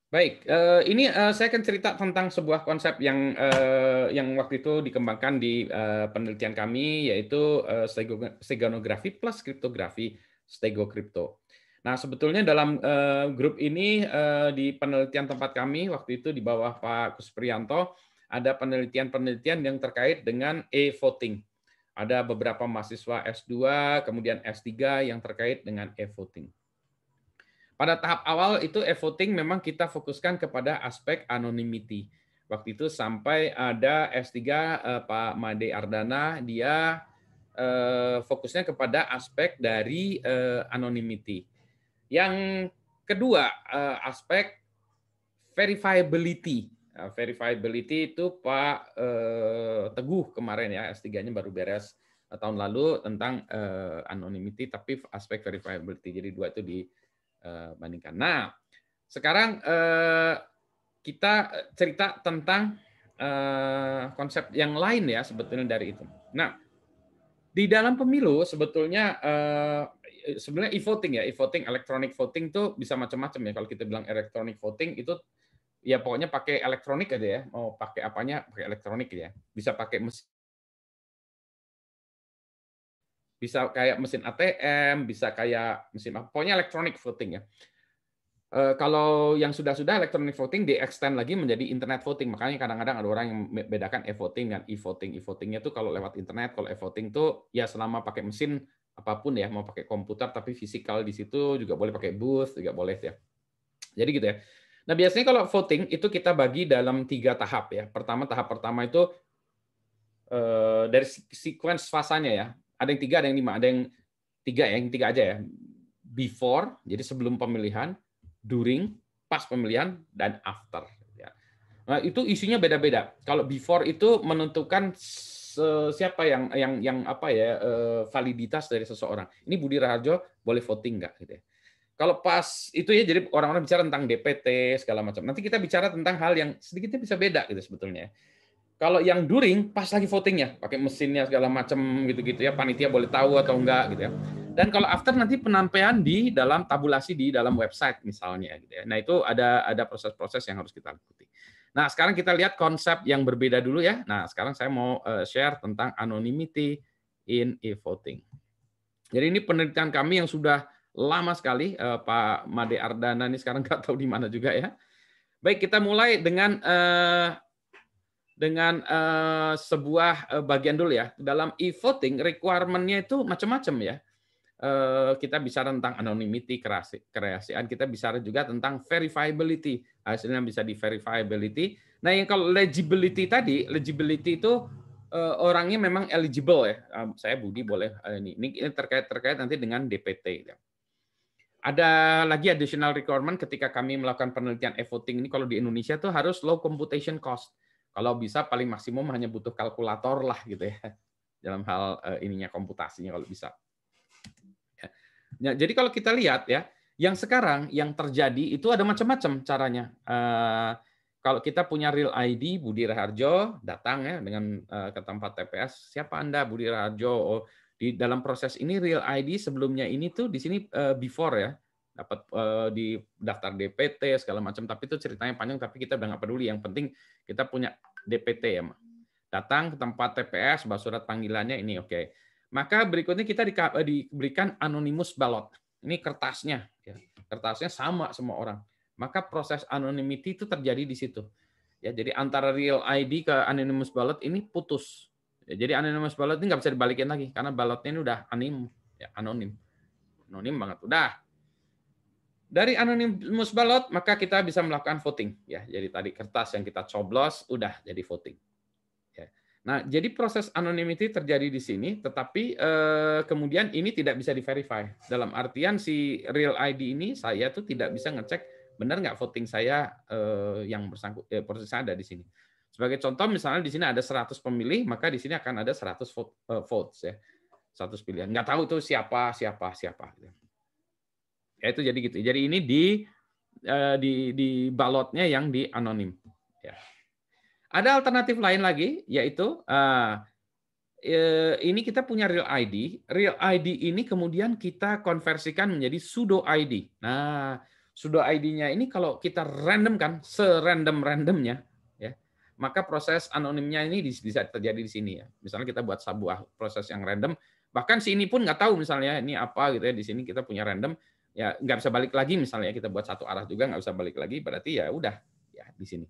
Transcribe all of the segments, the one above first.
Baik, ini saya akan cerita tentang sebuah konsep yang waktu itu dikembangkan di penelitian kami, yaitu steganography plus kriptografi, Stego Crypto. Nah, sebetulnya dalam grup ini di penelitian tempat kami waktu itu di bawah Pak Kuspriyanto, ada penelitian-penelitian yang terkait dengan e-voting. Ada beberapa mahasiswa S2, kemudian S3 yang terkait dengan e-voting. Pada tahap awal itu e-voting memang kita fokuskan kepada aspek anonymity. Waktu itu sampai ada S3 Pak Made Ardana, dia fokusnya kepada aspek dari anonymity. Yang kedua, aspek verifiability. Verifiability itu Pak Teguh kemarin ya, S3-nya baru beres tahun lalu tentang anonymity, tapi aspek verifiability. Jadi dua itu dibandingkan. Nah, sekarang kita cerita tentang konsep yang lain ya sebetulnya dari itu. Nah, di dalam pemilu sebetulnya sebenarnya e-voting ya, e-voting, electronic voting itu bisa macam-macam ya. Kalau kita bilang electronic voting itu ya pokoknya pakai elektronik aja ya. Mau pakai apanya pakai elektronik ya. Bisa pakai mesin, bisa kayak mesin ATM, bisa kayak mesin apa, pokoknya electronic voting ya. Kalau yang sudah electronic voting di-extend lagi menjadi internet voting. Makanya kadang-kadang ada orang yang membedakan e-voting dan e-voting. E-votingnya tuh kalau lewat internet, kalau e-voting tuh ya selama pakai mesin apapun ya, mau pakai komputer tapi fisikal di situ juga boleh, pakai booth juga boleh ya. Jadi gitu ya. Nah, biasanya kalau voting itu kita bagi dalam 3 tahap ya. Tahap pertama itu dari sequence fasanya ya. Ada yang 3, ada yang 5, ada yang 3 ya, yang 3 aja ya. Before, jadi sebelum pemilihan, during, pas pemilihan, dan after. Ya. Nah, itu isinya beda-beda. Kalau before itu menentukan siapa yang apa ya validitas dari seseorang. Ini Budi Raharjo boleh voting nggak gitu ya. Kalau pas itu ya, jadi orang-orang bicara tentang DPT segala macam. Nanti kita bicara tentang hal yang sedikitnya bisa beda gitu sebetulnya. Kalau yang during pas lagi votingnya, pakai mesinnya segala macam gitu-gitu ya, panitia boleh tahu atau enggak gitu ya. Dan kalau after nanti penampilan di dalam tabulasi di dalam website misalnya gitu ya. Nah, itu ada proses-proses yang harus kita ikuti. Nah, sekarang kita lihat konsep yang berbeda dulu ya. Nah, sekarang saya mau share tentang anonymity in e-voting. Jadi ini penelitian kami yang sudah lama sekali, Pak Made Ardana ini sekarang nggak tahu di mana juga ya. Baik, kita mulai dengan sebuah bagian dulu ya. Dalam e-voting requirement-nya itu macam-macam ya. Kita bicara tentang anonymity, kerahasiaan, kita bicara juga tentang verifiability. Hasilnya bisa di verifiability. Nah, yang kalau legibility itu orangnya memang eligible ya. Saya Budi boleh ini terkait nanti dengan DPT ya. Ada lagi additional requirement ketika kami melakukan penelitian e-voting ini, kalau di Indonesia tuh harus low computation cost. Kalau bisa paling maksimum hanya butuh kalkulator lah gitu ya dalam hal ininya komputasinya kalau bisa. Ya, jadi kalau kita lihat ya, yang sekarang yang terjadi itu ada macam-macam caranya. Kalau kita punya real ID Budi Raharjo, datang ya dengan ke tempat TPS, siapa Anda Budi Raharjo? Oh, di dalam proses ini real ID sebelumnya ini tuh di sini before ya, dapat di daftar DPT segala macam, tapi itu ceritanya panjang, tapi kita udah nggak peduli. Yang penting kita punya DPT ya. Datang ke tempat TPS, bawa surat panggilannya ini oke. Maka berikutnya kita diberikan anonymous ballot. Ini kertasnya, ya. Kertasnya sama semua orang. Maka proses anonymity itu terjadi di situ. Ya, jadi antara real ID ke anonymous ballot ini putus. Ya, jadi anonymous ballot ini nggak bisa dibalikin lagi karena ballotnya ini udah anonim banget. Udah. Dari anonymous ballot maka kita bisa melakukan voting. Ya, jadi tadi kertas yang kita coblos udah jadi voting. Nah, jadi proses anonymity terjadi di sini, tetapi kemudian ini tidak bisa di-verify. Dalam artian si real ID ini saya tuh tidak bisa ngecek benar nggak voting saya yang bersangkut proses saya ada di sini. Sebagai contoh, misalnya di sini ada 100 pemilih, maka di sini akan ada 100 votes ya, 100 pilihan. Nggak tahu itu siapa. Ya itu jadi gitu. Jadi ini di balotnya yang di anonim. Ya. Ada alternatif lain lagi, yaitu ini kita punya real ID. Real ID ini kemudian kita konversikan menjadi pseudo ID. Nah, Sudo ID-nya ini kalau kita random kan, serandom-randomnya, ya, maka proses anonimnya ini bisa terjadi di sini ya. Misalnya kita buat sebuah proses yang random, bahkan si ini pun nggak tahu misalnya ini apa gitu ya. Di sini kita punya random, ya nggak bisa balik lagi misalnya kita buat satu arah juga nggak bisa balik lagi, berarti ya udah ya di sini.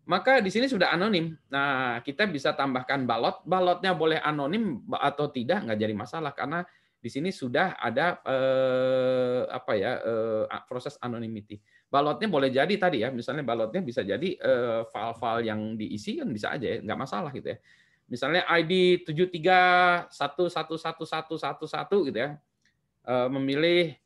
Maka di sini sudah anonim. Nah, kita bisa tambahkan balot. Balotnya boleh anonim atau tidak nggak jadi masalah karena di sini sudah ada proses anonymity. Balotnya boleh jadi tadi ya, misalnya balotnya bisa jadi file-file yang diisi kan bisa aja ya, nggak masalah gitu ya. Misalnya ID 73111111 gitu ya, memilih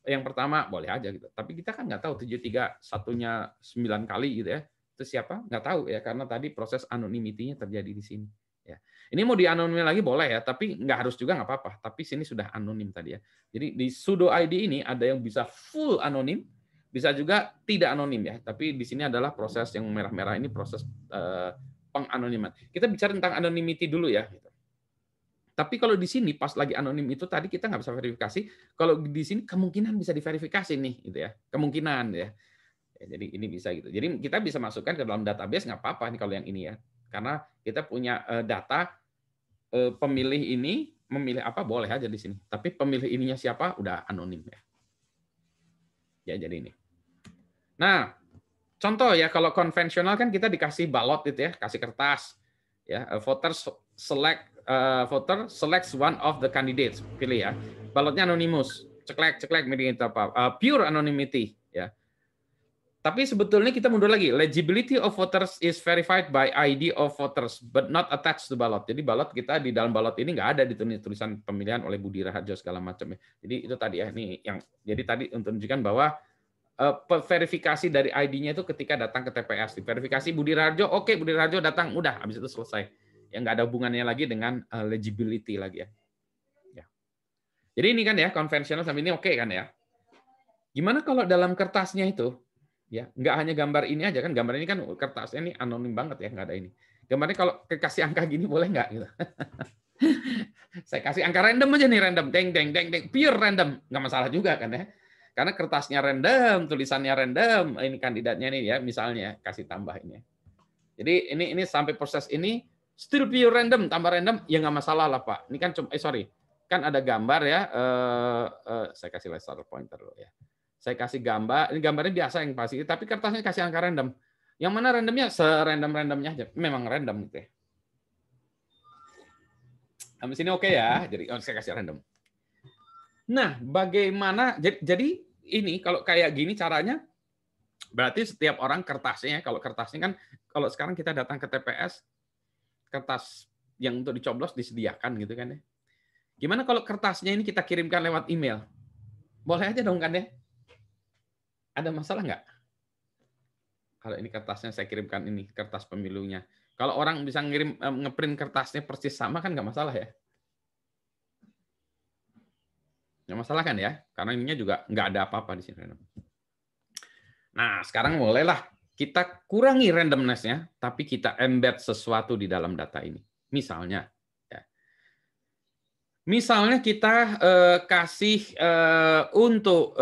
yang pertama boleh aja gitu. Tapi kita kan nggak tahu 73 satunya 9 kali gitu ya. Itu siapa? Nggak tahu ya karena tadi proses anonymity-nya terjadi di sini. Ya. Ini mau dianonimin lagi boleh ya, tapi nggak harus juga nggak apa-apa. Tapi sini sudah anonim tadi ya. Jadi di sudo ID ini ada yang bisa full anonim, bisa juga tidak anonim ya. Tapi di sini adalah proses yang merah-merah ini proses penganoniman. Kita bicara tentang anonymity dulu ya. Tapi kalau di sini pas lagi anonim itu tadi kita nggak bisa verifikasi. Kalau di sini kemungkinan bisa diverifikasi nih, gitu ya. Kemungkinan ya. Jadi ini bisa gitu. Jadi kita bisa masukkan ke dalam database nggak apa-apa nih kalau yang ini ya. Karena kita punya data pemilih ini memilih apa boleh aja di sini. Tapi pemilih ininya siapa udah anonim ya. Ya jadi ini. Nah, contoh ya kalau konvensional kan kita dikasih balot itu ya, kasih kertas. Ya, voter selects one of the candidates, pilih ya. Balotnya anonymous, ceklek milih itu apa? Pure anonymity ya. Tapi sebetulnya kita mundur lagi. Legibility of voters is verified by ID of voters, but not attached to ballot. Jadi balot kita di dalam balot ini nggak ada tulisan pemilihan oleh Budi Raharjo segala macam ya. Jadi itu tadi ya, ini yang jadi tadi untuk menunjukkan bahwa verifikasi dari ID-nya itu ketika datang ke TPS. Verifikasi Budi Raharjo, oke Budi Raharjo datang, udah habis itu selesai. Yang nggak ada hubungannya lagi dengan legibility lagi ya. Ya. Jadi ini kan ya konvensional sampai ini oke kan ya. Gimana kalau dalam kertasnya itu? Ya, nggak hanya gambar ini aja kan, gambar ini kan kertasnya ini anonim banget ya, nggak ada ini. Gambarnya kalau kasih angka gini boleh nggak gitu. Saya kasih angka random aja nih, random, deng, pure random, nggak masalah juga kan ya. Karena kertasnya random, tulisannya random, ini kandidatnya nih ya, misalnya kasih tambah ini. Jadi ini sampai proses ini still pure random, tambah random, ya nggak masalah lah Pak. Ini kan cuma, kan ada gambar ya, saya kasih laser pointer dulu ya. Saya kasih gambar, ini gambarnya biasa yang pasti, tapi kertasnya kasih angka random. Yang mana randomnya? Serandom-randomnya aja. Memang random gitu ya. Habis ini oke ya, jadi saya kasih random. Nah, bagaimana, jadi ini kalau kayak gini caranya, berarti setiap orang kertasnya, kalau kertasnya kan, kalau sekarang kita datang ke TPS, kertas yang untuk dicoblos disediakan gitu kan ya. Gimana kalau kertasnya ini kita kirimkan lewat email? Boleh aja dong kan ya? Ada masalah nggak? Kalau ini kertasnya saya kirimkan ini, kertas pemilunya. Kalau orang bisa ngirim ngeprint kertasnya persis sama kan nggak masalah ya? Nggak masalah kan ya? Karena ininya juga nggak ada apa-apa di sini. Nah, sekarang mulailah kita kurangi randomness-nya, tapi kita embed sesuatu di dalam data ini. Misalnya, misalnya kita kasih untuk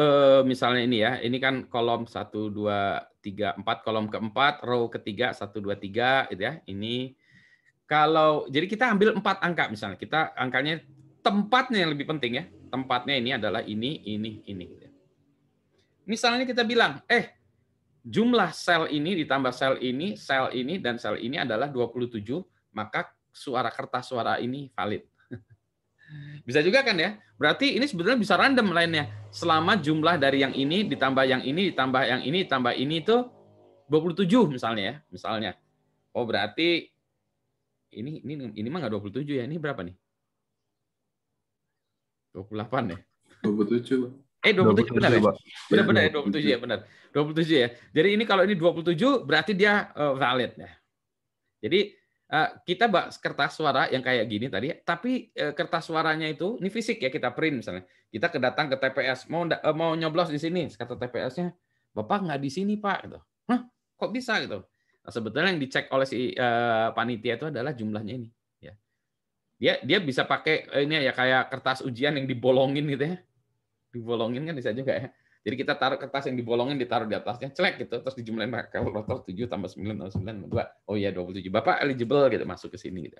misalnya ini ya, ini kan kolom 1, 2, 3, 4, kolom keempat, row ketiga 1, 2, 3, gitu ya. Ini kalau jadi kita ambil 4 angka misalnya, kita angkanya tempatnya yang lebih penting ya. Tempatnya ini adalah ini. Gitu ya. Misalnya kita bilang, jumlah sel ini ditambah sel ini, dan sel ini adalah 27, maka kertas suara ini valid. Bisa juga kan ya? Berarti ini sebetulnya bisa random lainnya. Selama jumlah dari yang ini ditambah yang ini ditambah yang ini ditambah ini itu 27 misalnya ya, misalnya. Oh, berarti ini mah nggak 27 ya. Ini berapa nih? 28 ya? 27. 27 benar ya? Benar ya, 27 ya, 27. benar. 27 ya. Jadi ini kalau ini 27 berarti dia valid ya. Jadi kita kertas suara yang kayak gini tadi, tapi kertas suaranya itu ini fisik ya, kita print misalnya. Kita datang ke TPS, mau nyoblos di sini, kata TPS-nya, Bapak nggak di sini Pak, gitu. Hah, kok bisa gitu? Nah, sebetulnya yang dicek oleh si panitia itu adalah jumlahnya ini. Ya. Dia bisa pakai ini ya kayak kertas ujian yang dibolongin gitu ya, dibolongin kan bisa juga ya. Jadi kita taruh kertas yang dibolongin, ditaruh di atasnya, celek gitu, terus dijumlahin pakai kalkulator 7 tambah 9 tambah 9 tambah 2. Oh iya 27. Bapak eligible gitu masuk ke sini gitu.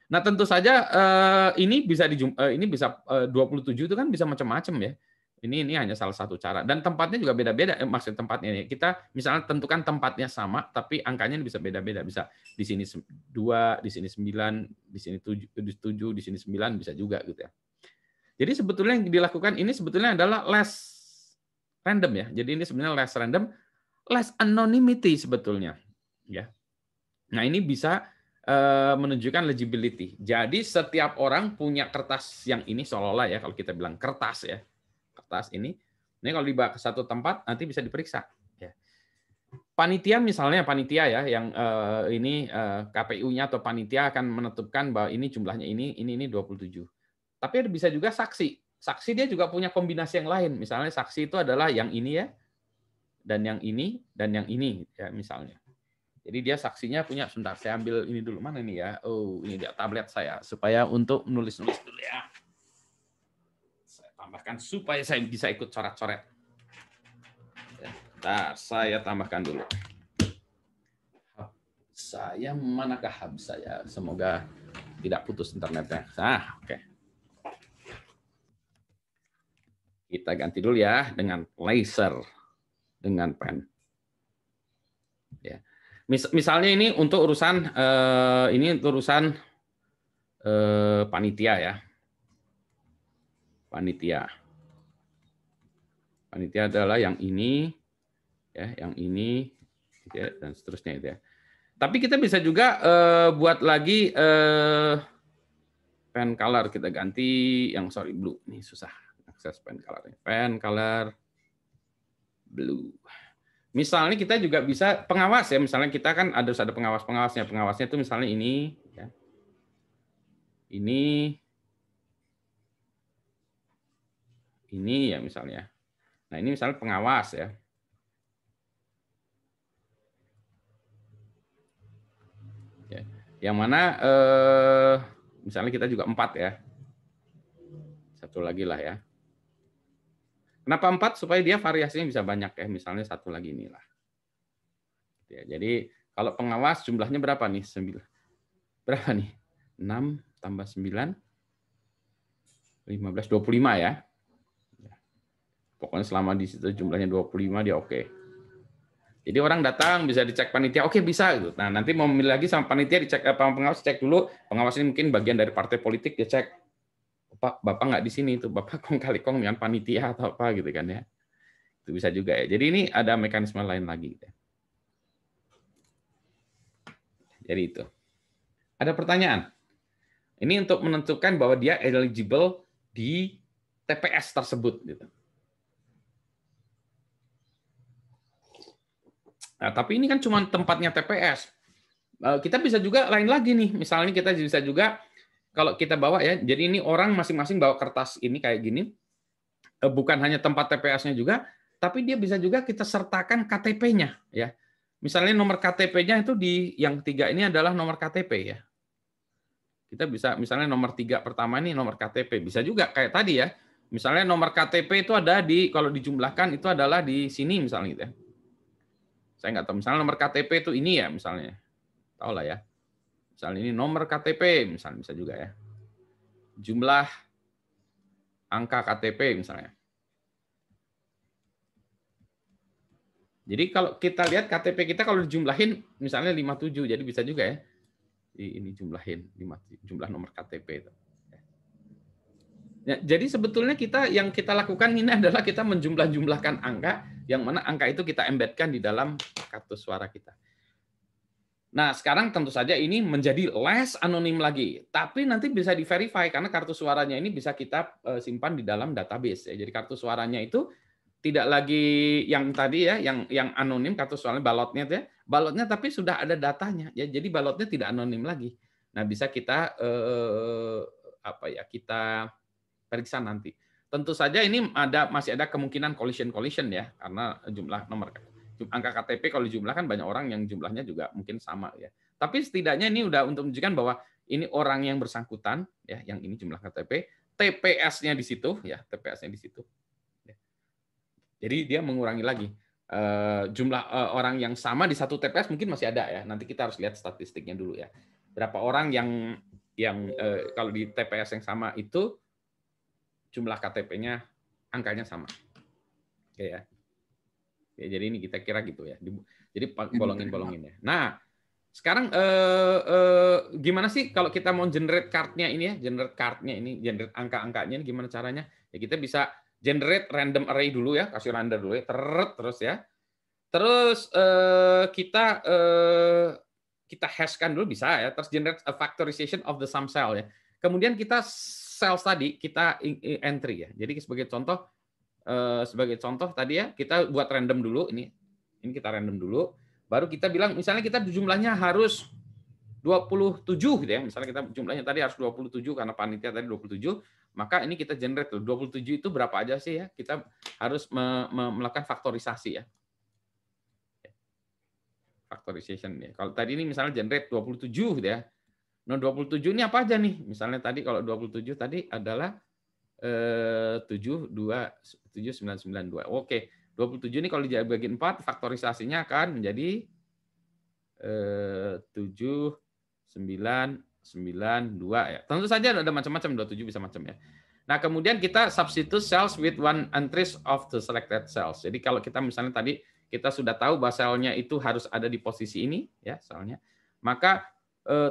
Nah, tentu saja ini bisa 27 itu kan bisa macam-macam ya. Ini hanya salah satu cara dan tempatnya juga beda-beda. Maksud tempatnya ini kita misalnya tentukan tempatnya sama tapi angkanya bisa beda-beda. Bisa di sini 2, di sini 9, di sini 7, di sini 9 bisa juga gitu ya. Jadi sebetulnya yang dilakukan ini sebetulnya adalah less random ya. Jadi ini sebenarnya less random, less anonymity sebetulnya. Ya. Nah ini bisa menunjukkan legibility. Jadi setiap orang punya kertas yang ini seolah-olah ya kalau kita bilang kertas ya, kertas ini kalau dibawa ke satu tempat nanti bisa diperiksa. Ya. Panitia misalnya panitia ya yang ini KPU-nya atau panitia akan menentukan bahwa ini jumlahnya ini 27. Tapi bisa juga saksi. Saksi dia juga punya kombinasi yang lain. Misalnya saksi itu adalah yang ini ya, dan yang ini ya misalnya. Jadi dia saksinya punya, sebentar saya ambil ini dulu, mana ini ya? Oh, ini dia tablet saya supaya untuk nulis-nulis dulu ya. Saya tambahkan supaya saya bisa ikut coret-coret. Nah, saya tambahkan dulu. Hub saya manakah hub saya? Semoga tidak putus internetnya. Nah, oke. Kita ganti dulu ya dengan laser, dengan pen. Ya. Misalnya ini untuk urusan panitia ya. Panitia adalah yang ini ya, yang ini ya, dan seterusnya itu ya. Tapi kita bisa juga buat lagi pen color, kita ganti yang blue. Ini susah akses pen color. Pen color blue. Misalnya kita juga bisa pengawas ya, misalnya kita kan ada pengawas-pengawasnya. Pengawasnya itu misalnya ini ya. Ini ya misalnya. Nah, ini misalnya pengawas ya. Ya. Yang mana misalnya kita juga 4 ya. Satu lagi lah ya. Kenapa 4? Supaya dia variasinya bisa banyak ya. Misalnya satu lagi inilah. Ya, jadi kalau pengawas jumlahnya berapa nih? 9. Berapa nih? 6 tambah 9 15 25 ya. Pokoknya selama di situ jumlahnya 25 dia oke. Jadi orang datang bisa dicek panitia, oke bisa gitu. Nah, nanti mau memilih lagi sama panitia dicek pengawas, cek dulu. Pengawas ini mungkin bagian dari partai politik, dia cek. Bapak nggak di sini itu, Bapak kong kali kong dengan panitia atau apa gitu kan ya. Itu bisa juga ya. Jadi ini ada mekanisme lain lagi gitu. Jadi itu. Ada pertanyaan? Ini untuk menentukan bahwa dia eligible di TPS tersebut gitu. Nah, tapi ini kan cuma tempatnya TPS. Kita bisa juga lain lagi nih. Misalnya kita bisa juga kalau kita bawa ya. Jadi ini orang masing-masing bawa kertas ini kayak gini. Bukan hanya tempat TPS-nya juga, tapi dia bisa juga kita sertakan KTP-nya ya. Misalnya nomor KTP-nya itu di yang 3 ini adalah nomor KTP ya. Kita bisa misalnya nomor 3 pertama ini nomor KTP. Bisa juga kayak tadi ya. Misalnya nomor KTP itu ada kalau dijumlahkan itu adalah di sini misalnya gitu ya. Saya nggak tahu, misalnya nomor KTP itu ini ya misalnya. Tahu lah ya. Misalnya ini nomor KTP, misalnya bisa juga ya. Jumlah angka KTP misalnya. Jadi kalau kita lihat KTP kita kalau dijumlahin misalnya 57, jadi bisa juga ya. Ini jumlahin jumlah nomor KTP itu. Ya, jadi sebetulnya yang kita lakukan ini adalah kita menjumlahkan angka, yang mana angka itu kita embedkan di dalam kartu suara kita. Nah, sekarang tentu saja ini menjadi less anonim lagi, tapi nanti bisa di-verify karena kartu suaranya ini bisa kita simpan di dalam database. Ya. Jadi kartu suaranya itu tidak lagi yang tadi ya, yang anonim kartu suaranya balotnya ya, balotnya tapi sudah ada datanya. Ya, jadi balotnya tidak anonim lagi. Nah, bisa kita kita periksa nanti. Tentu saja ini masih ada kemungkinan collision ya, karena jumlah nomor angka KTP kalau dijumlahkan banyak orang yang jumlahnya juga mungkin sama ya. Tapi setidaknya ini udah untuk menunjukkan bahwa ini orang yang bersangkutan ya, yang ini jumlah KTP, TPS-nya di situ ya, TPS-nya di situ. Jadi dia mengurangi lagi jumlah orang yang sama di satu TPS mungkin masih ada ya. Nanti kita harus lihat statistiknya dulu ya. Berapa orang yang kalau di TPS yang sama itu jumlah KTP-nya angkanya sama. Oke ya. Ya, jadi ini kita kira gitu ya. Jadi bolongin ya. Nah, sekarang gimana sih kalau kita mau generate card-nya ini ya, generate angka-angkanya ini gimana caranya? Ya kita bisa generate random array dulu ya, kasih random dulu ya, terus ya. Terus kita hashkan dulu bisa ya, terus generate a factorization of the sum cell ya. Kemudian kita cells tadi kita entry ya. Jadi sebagai contoh tadi ya, kita buat random dulu ini kita random dulu. Baru kita bilang misalnya kita jumlahnya harus 27 gitu ya. Misalnya kita jumlahnya tadi harus 27 karena panitia tadi 27, maka ini kita generate 27 itu berapa aja sih ya? Kita harus melakukan faktorisasi ya. Factorization ya. Kalau tadi ini misalnya generate 27 gitu ya. Nah, 27 ini apa aja nih? Misalnya tadi kalau 27 tadi adalah 7992. Oke. 27 ini kalau dibagi 4 faktorisasinya akan menjadi 7992 ya. Tentu saja ada macam-macam, 27 bisa macam ya. Nah, kemudian kita substitute cells with one entries of the selected cells. Jadi kalau kita misalnya tadi kita sudah tahu bahwa selnya itu harus ada di posisi ini ya, selnya. Maka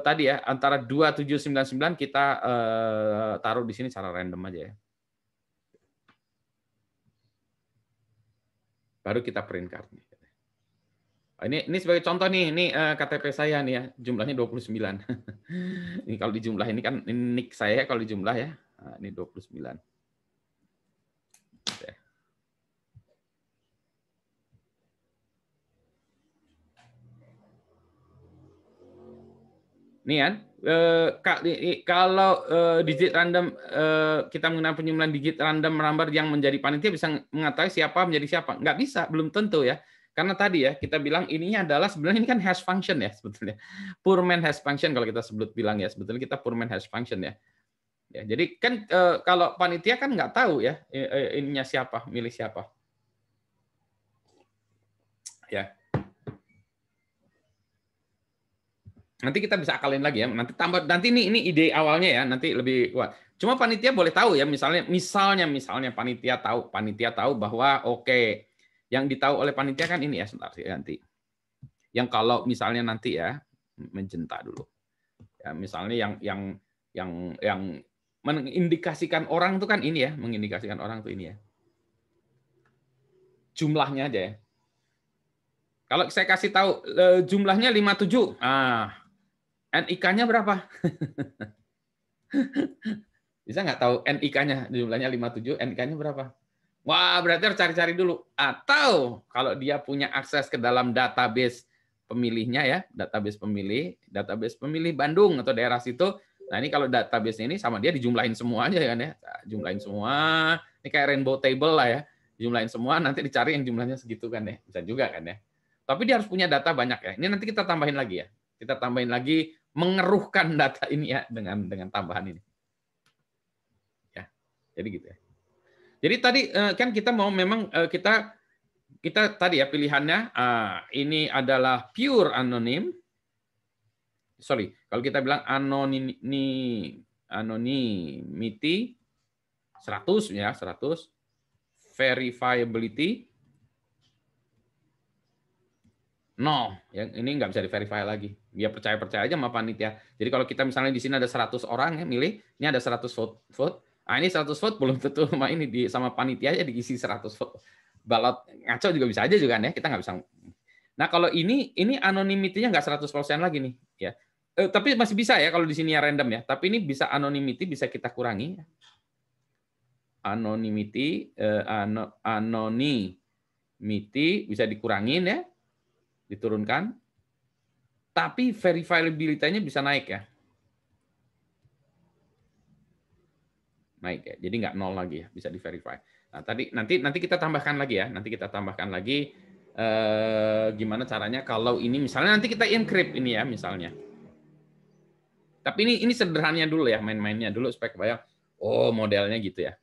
tadi ya antara 2799 kita taruh di sini secara random aja ya. Baru kita print card-nya. Ini sebagai contoh nih, ini KTP saya nih ya, jumlahnya 29. Ini kalau dijumlah ini kan ini nick saya kalau dijumlah ya. Nah, ini 29. Oke. Nih kan, kalau digit random kita menggunakan penyumlahan digit random number yang menjadi panitia bisa mengetahui siapa menjadi siapa? Nggak bisa, belum tentu ya. Karena tadi ya kita bilang ininya adalah sebenarnya ini kan hash function ya sebetulnya. Pullman hash function kalau kita bilang ya, sebetulnya kita Pullman hash function ya. Ya, jadi kan kalau panitia kan nggak tahu ya ininya siapa, milih siapa. Ya. Nanti kita bisa akalin lagi ya. Nanti ini ide awalnya ya, nanti lebih kuat. Cuma panitia boleh tahu ya, misalnya panitia tahu bahwa oke, yang ditahu oleh panitia kan ini ya, sebentar sih nanti. Yang kalau misalnya nanti ya menjenta dulu. Ya, misalnya yang mengindikasikan orang itu kan ini ya, mengindikasikan orang tuh ini ya. Jumlahnya aja ya. Kalau saya kasih tahu jumlahnya 57. NIK-nya berapa? Bisa nggak tahu NIK-nya jumlahnya 57, NIK-nya berapa? Wah, berarti harus cari-cari dulu. Atau kalau dia punya akses ke dalam database pemilihnya ya, database pemilih Bandung atau daerah situ. Nah, ini kalau database ini sama dia dijumlahin semua aja kan ya. Jumlahin semua. Ini kayak rainbow table lah ya. Jumlahin semua, nanti dicari yang jumlahnya segitu kan ya. Bisa juga kan ya. Tapi dia harus punya data banyak ya. Ini nanti kita tambahin lagi ya. Kita tambahin lagi mengeruhkan data ini ya dengan tambahan ini. Ya. Jadi gitu ya. Jadi tadi kan kita mau memang kita tadi ya pilihannya ini adalah pure anonim. Sorry, kalau kita bilang anonymity 100 ya, 100. Verifiability 0. Yang ini nggak bisa di-verify lagi. Dia percaya aja sama panitia. Jadi kalau kita misalnya di sini ada 100 orang ya milih, ini ada 100 vote. Nah, ini 100 vote belum tentu sama ini sama panitia aja diisi 100 vote. Balot ngaco juga bisa aja juga kan ya. Kita nggak bisa. Nah, kalau ini anonymity-nya nggak 100% lagi nih ya. Tapi masih bisa ya kalau di sini ya random ya. Tapi ini bisa anonymity bisa kita kurangi. Anonymity bisa dikurangin ya. Diturunkan, tapi verifiability-nya bisa naik ya. Naik ya, jadi nggak nol lagi ya, bisa di-verify. Nah, nanti kita tambahkan lagi ya, gimana caranya kalau ini misalnya nanti kita encrypt ini ya misalnya. Tapi ini sederhananya dulu ya, main-mainnya dulu supaya kebayang, oh modelnya gitu ya.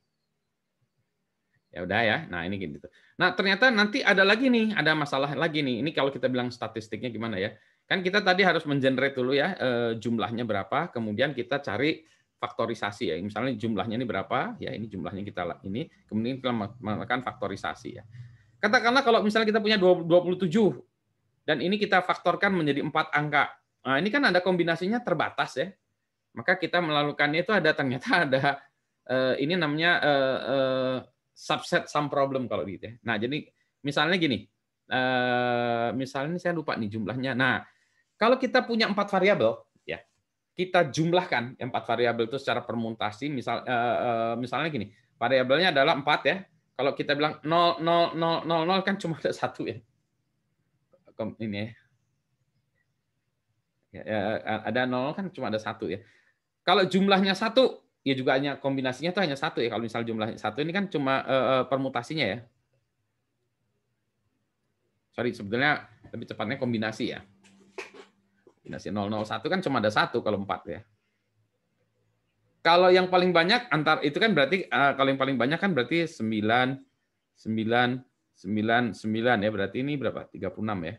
Ya udah ya. Nah, ini gitu. Nah, ternyata nanti ada lagi nih, ada masalah lagi nih. Ini kalau kita bilang statistiknya gimana ya? Kan kita tadi harus mengenerate dulu ya, jumlahnya berapa, kemudian kita cari faktorisasi ya. Misalnya jumlahnya ini berapa, ya ini jumlahnya kita ini, kemudian kita melakukan faktorisasi ya. Katakanlah kalau misalnya kita punya 27 dan ini kita faktorkan menjadi 4 angka. Nah, ini kan ada kombinasinya terbatas ya. Maka kita melakukannya itu ternyata ada ini namanya subset sum problem kalau gitu ya. Nah, jadi misalnya gini, misalnya ini saya lupa nih jumlahnya. Nah, kalau kita punya 4 variabel, ya kita jumlahkan 4 variabel itu secara permutasi. Misalnya gini, variabelnya adalah 4 ya. Kalau kita bilang 0, 0, 0, 0, 0 kan cuma ada 1 ya. Ini ya. Ada 0 kan cuma ada 1 ya. Kalau jumlahnya 1, ya juga hanya kombinasinya itu hanya 1 ya. Kalau misal jumlahnya 1 ini kan cuma permutasinya ya. Sorry, sebetulnya lebih tepatnya kombinasi ya. Kombinasi 001 kan cuma ada 1 kalau 4 ya. Kalau yang paling banyak itu kan berarti kalau yang paling banyak kan berarti 9, 9, 9, 9 ya. Berarti ini berapa? 36 ya.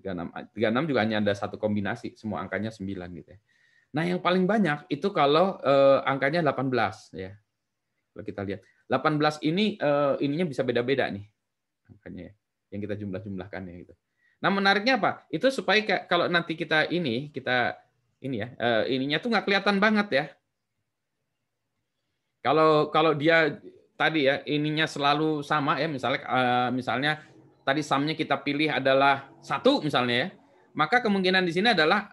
36 juga hanya ada satu kombinasi, semua angkanya 9 gitu ya. Nah, yang paling banyak itu kalau angkanya 18 ya. Kalau kita lihat 18 ini ininya bisa beda-beda nih angkanya ya, yang kita jumlah-jumlahkan ya gitu. Nah, menariknya apa? Itu supaya kalau nanti kita ini ya ininya tuh nggak kelihatan banget ya. Kalau dia tadi ya ininya selalu sama ya, misalnya tadi sumnya kita pilih adalah 1 misalnya ya, maka kemungkinan di sini adalah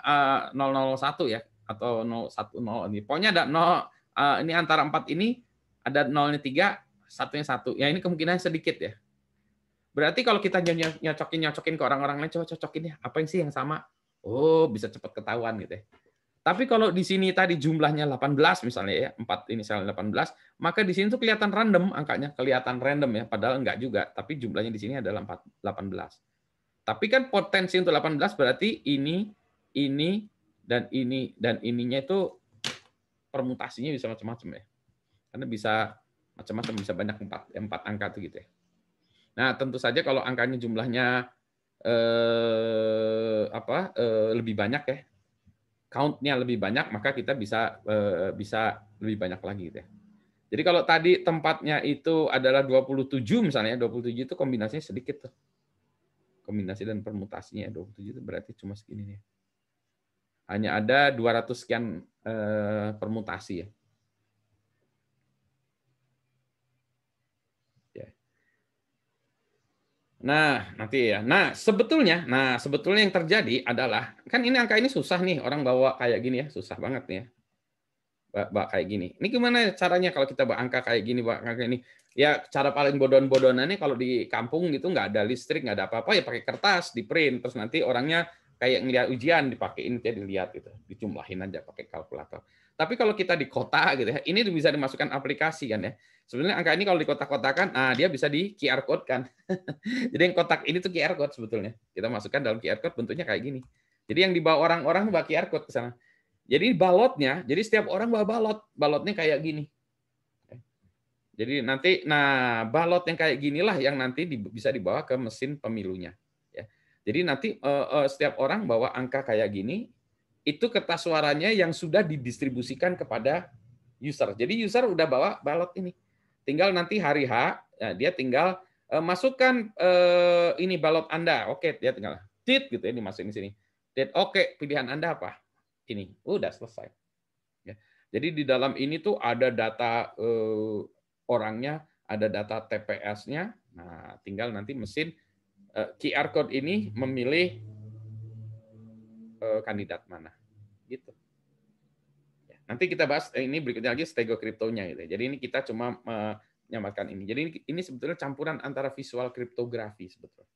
001 ya atau 010 ini. Pokoknya ada 0 ini antara 4 ini ada 0-nya 3, 1-nya 1. Ya ini kemungkinan sedikit ya. Berarti kalau kita nyocokin ke orang-orang lain, coba cocokin ya, apa yang sih yang sama? Oh, bisa cepat ketahuan gitu ya. Tapi kalau di sini tadi jumlahnya 18 misalnya ya, 4 inisialnya 18, maka di sini tuh kelihatan random angkanya, kelihatan random ya, padahal enggak juga, tapi jumlahnya di sini adalah 18. Tapi kan potensi untuk 18 berarti ini, dan ininya itu permutasinya bisa macam-macam ya. Karena bisa macam-macam, bisa banyak 4 angka itu gitu ya. Nah, tentu saja kalau angkanya jumlahnya lebih banyak ya, count-nya lebih banyak, maka kita bisa lebih banyak lagi gitu ya. Jadi kalau tadi tempatnya itu adalah 27 misalnya, 27 itu kombinasinya sedikit tuh. Kombinasi dan permutasinya 27 itu berarti cuma segini nih. Hanya ada 200 sekian permutasi ya. Nah, nanti ya. Nah, sebetulnya yang terjadi adalah kan ini angka ini susah nih orang bawa kayak gini ya, susah banget nih ya. Bawa kayak gini. Ini gimana caranya kalau kita bawa angka kayak gini, bawa angka ini? Ya cara paling bodon-bodonannya kalau di kampung gitu nggak ada listrik, nggak ada apa-apa ya pakai kertas, di print, terus nanti orangnya kayak ngeliat ujian dipakein dia dilihat gitu, dijumlahin aja pakai kalkulator. Tapi kalau kita di kota gitu ya, ini bisa dimasukkan aplikasi kan ya. Sebenarnya angka ini kalau di kotak-kotakan, dia bisa di QR code kan. Jadi yang kotak ini tuh QR code sebetulnya. Kita masukkan dalam QR code bentuknya kayak gini. Jadi yang dibawa orang-orang bawa QR code ke sana. Jadi balotnya, jadi setiap orang bawa balotnya kayak gini. Jadi nanti, balot yang kayak ginilah yang nanti bisa dibawa ke mesin pemilunya. Ya. Jadi nanti setiap orang bawa angka kayak gini, itu kertas suaranya yang sudah didistribusikan kepada user. Jadi user udah bawa balot ini. Tinggal nanti hari H, dia tinggal masukkan ini balot Anda. Oke, dia tinggal tit gitu ya, dimasukin di sini. Tit, oke, pilihan Anda apa? Ini, udah selesai. Ya. Jadi di dalam ini tuh ada data orangnya, ada data TPS-nya. Nah, tinggal nanti mesin QR code ini memilih kandidat mana, gitu. Ya. Nanti kita bahas ini berikutnya lagi stego kriptonya gitu. Jadi ini kita cuma menyamarkan ini. Jadi ini sebetulnya campuran antara visual kriptografi sebetulnya.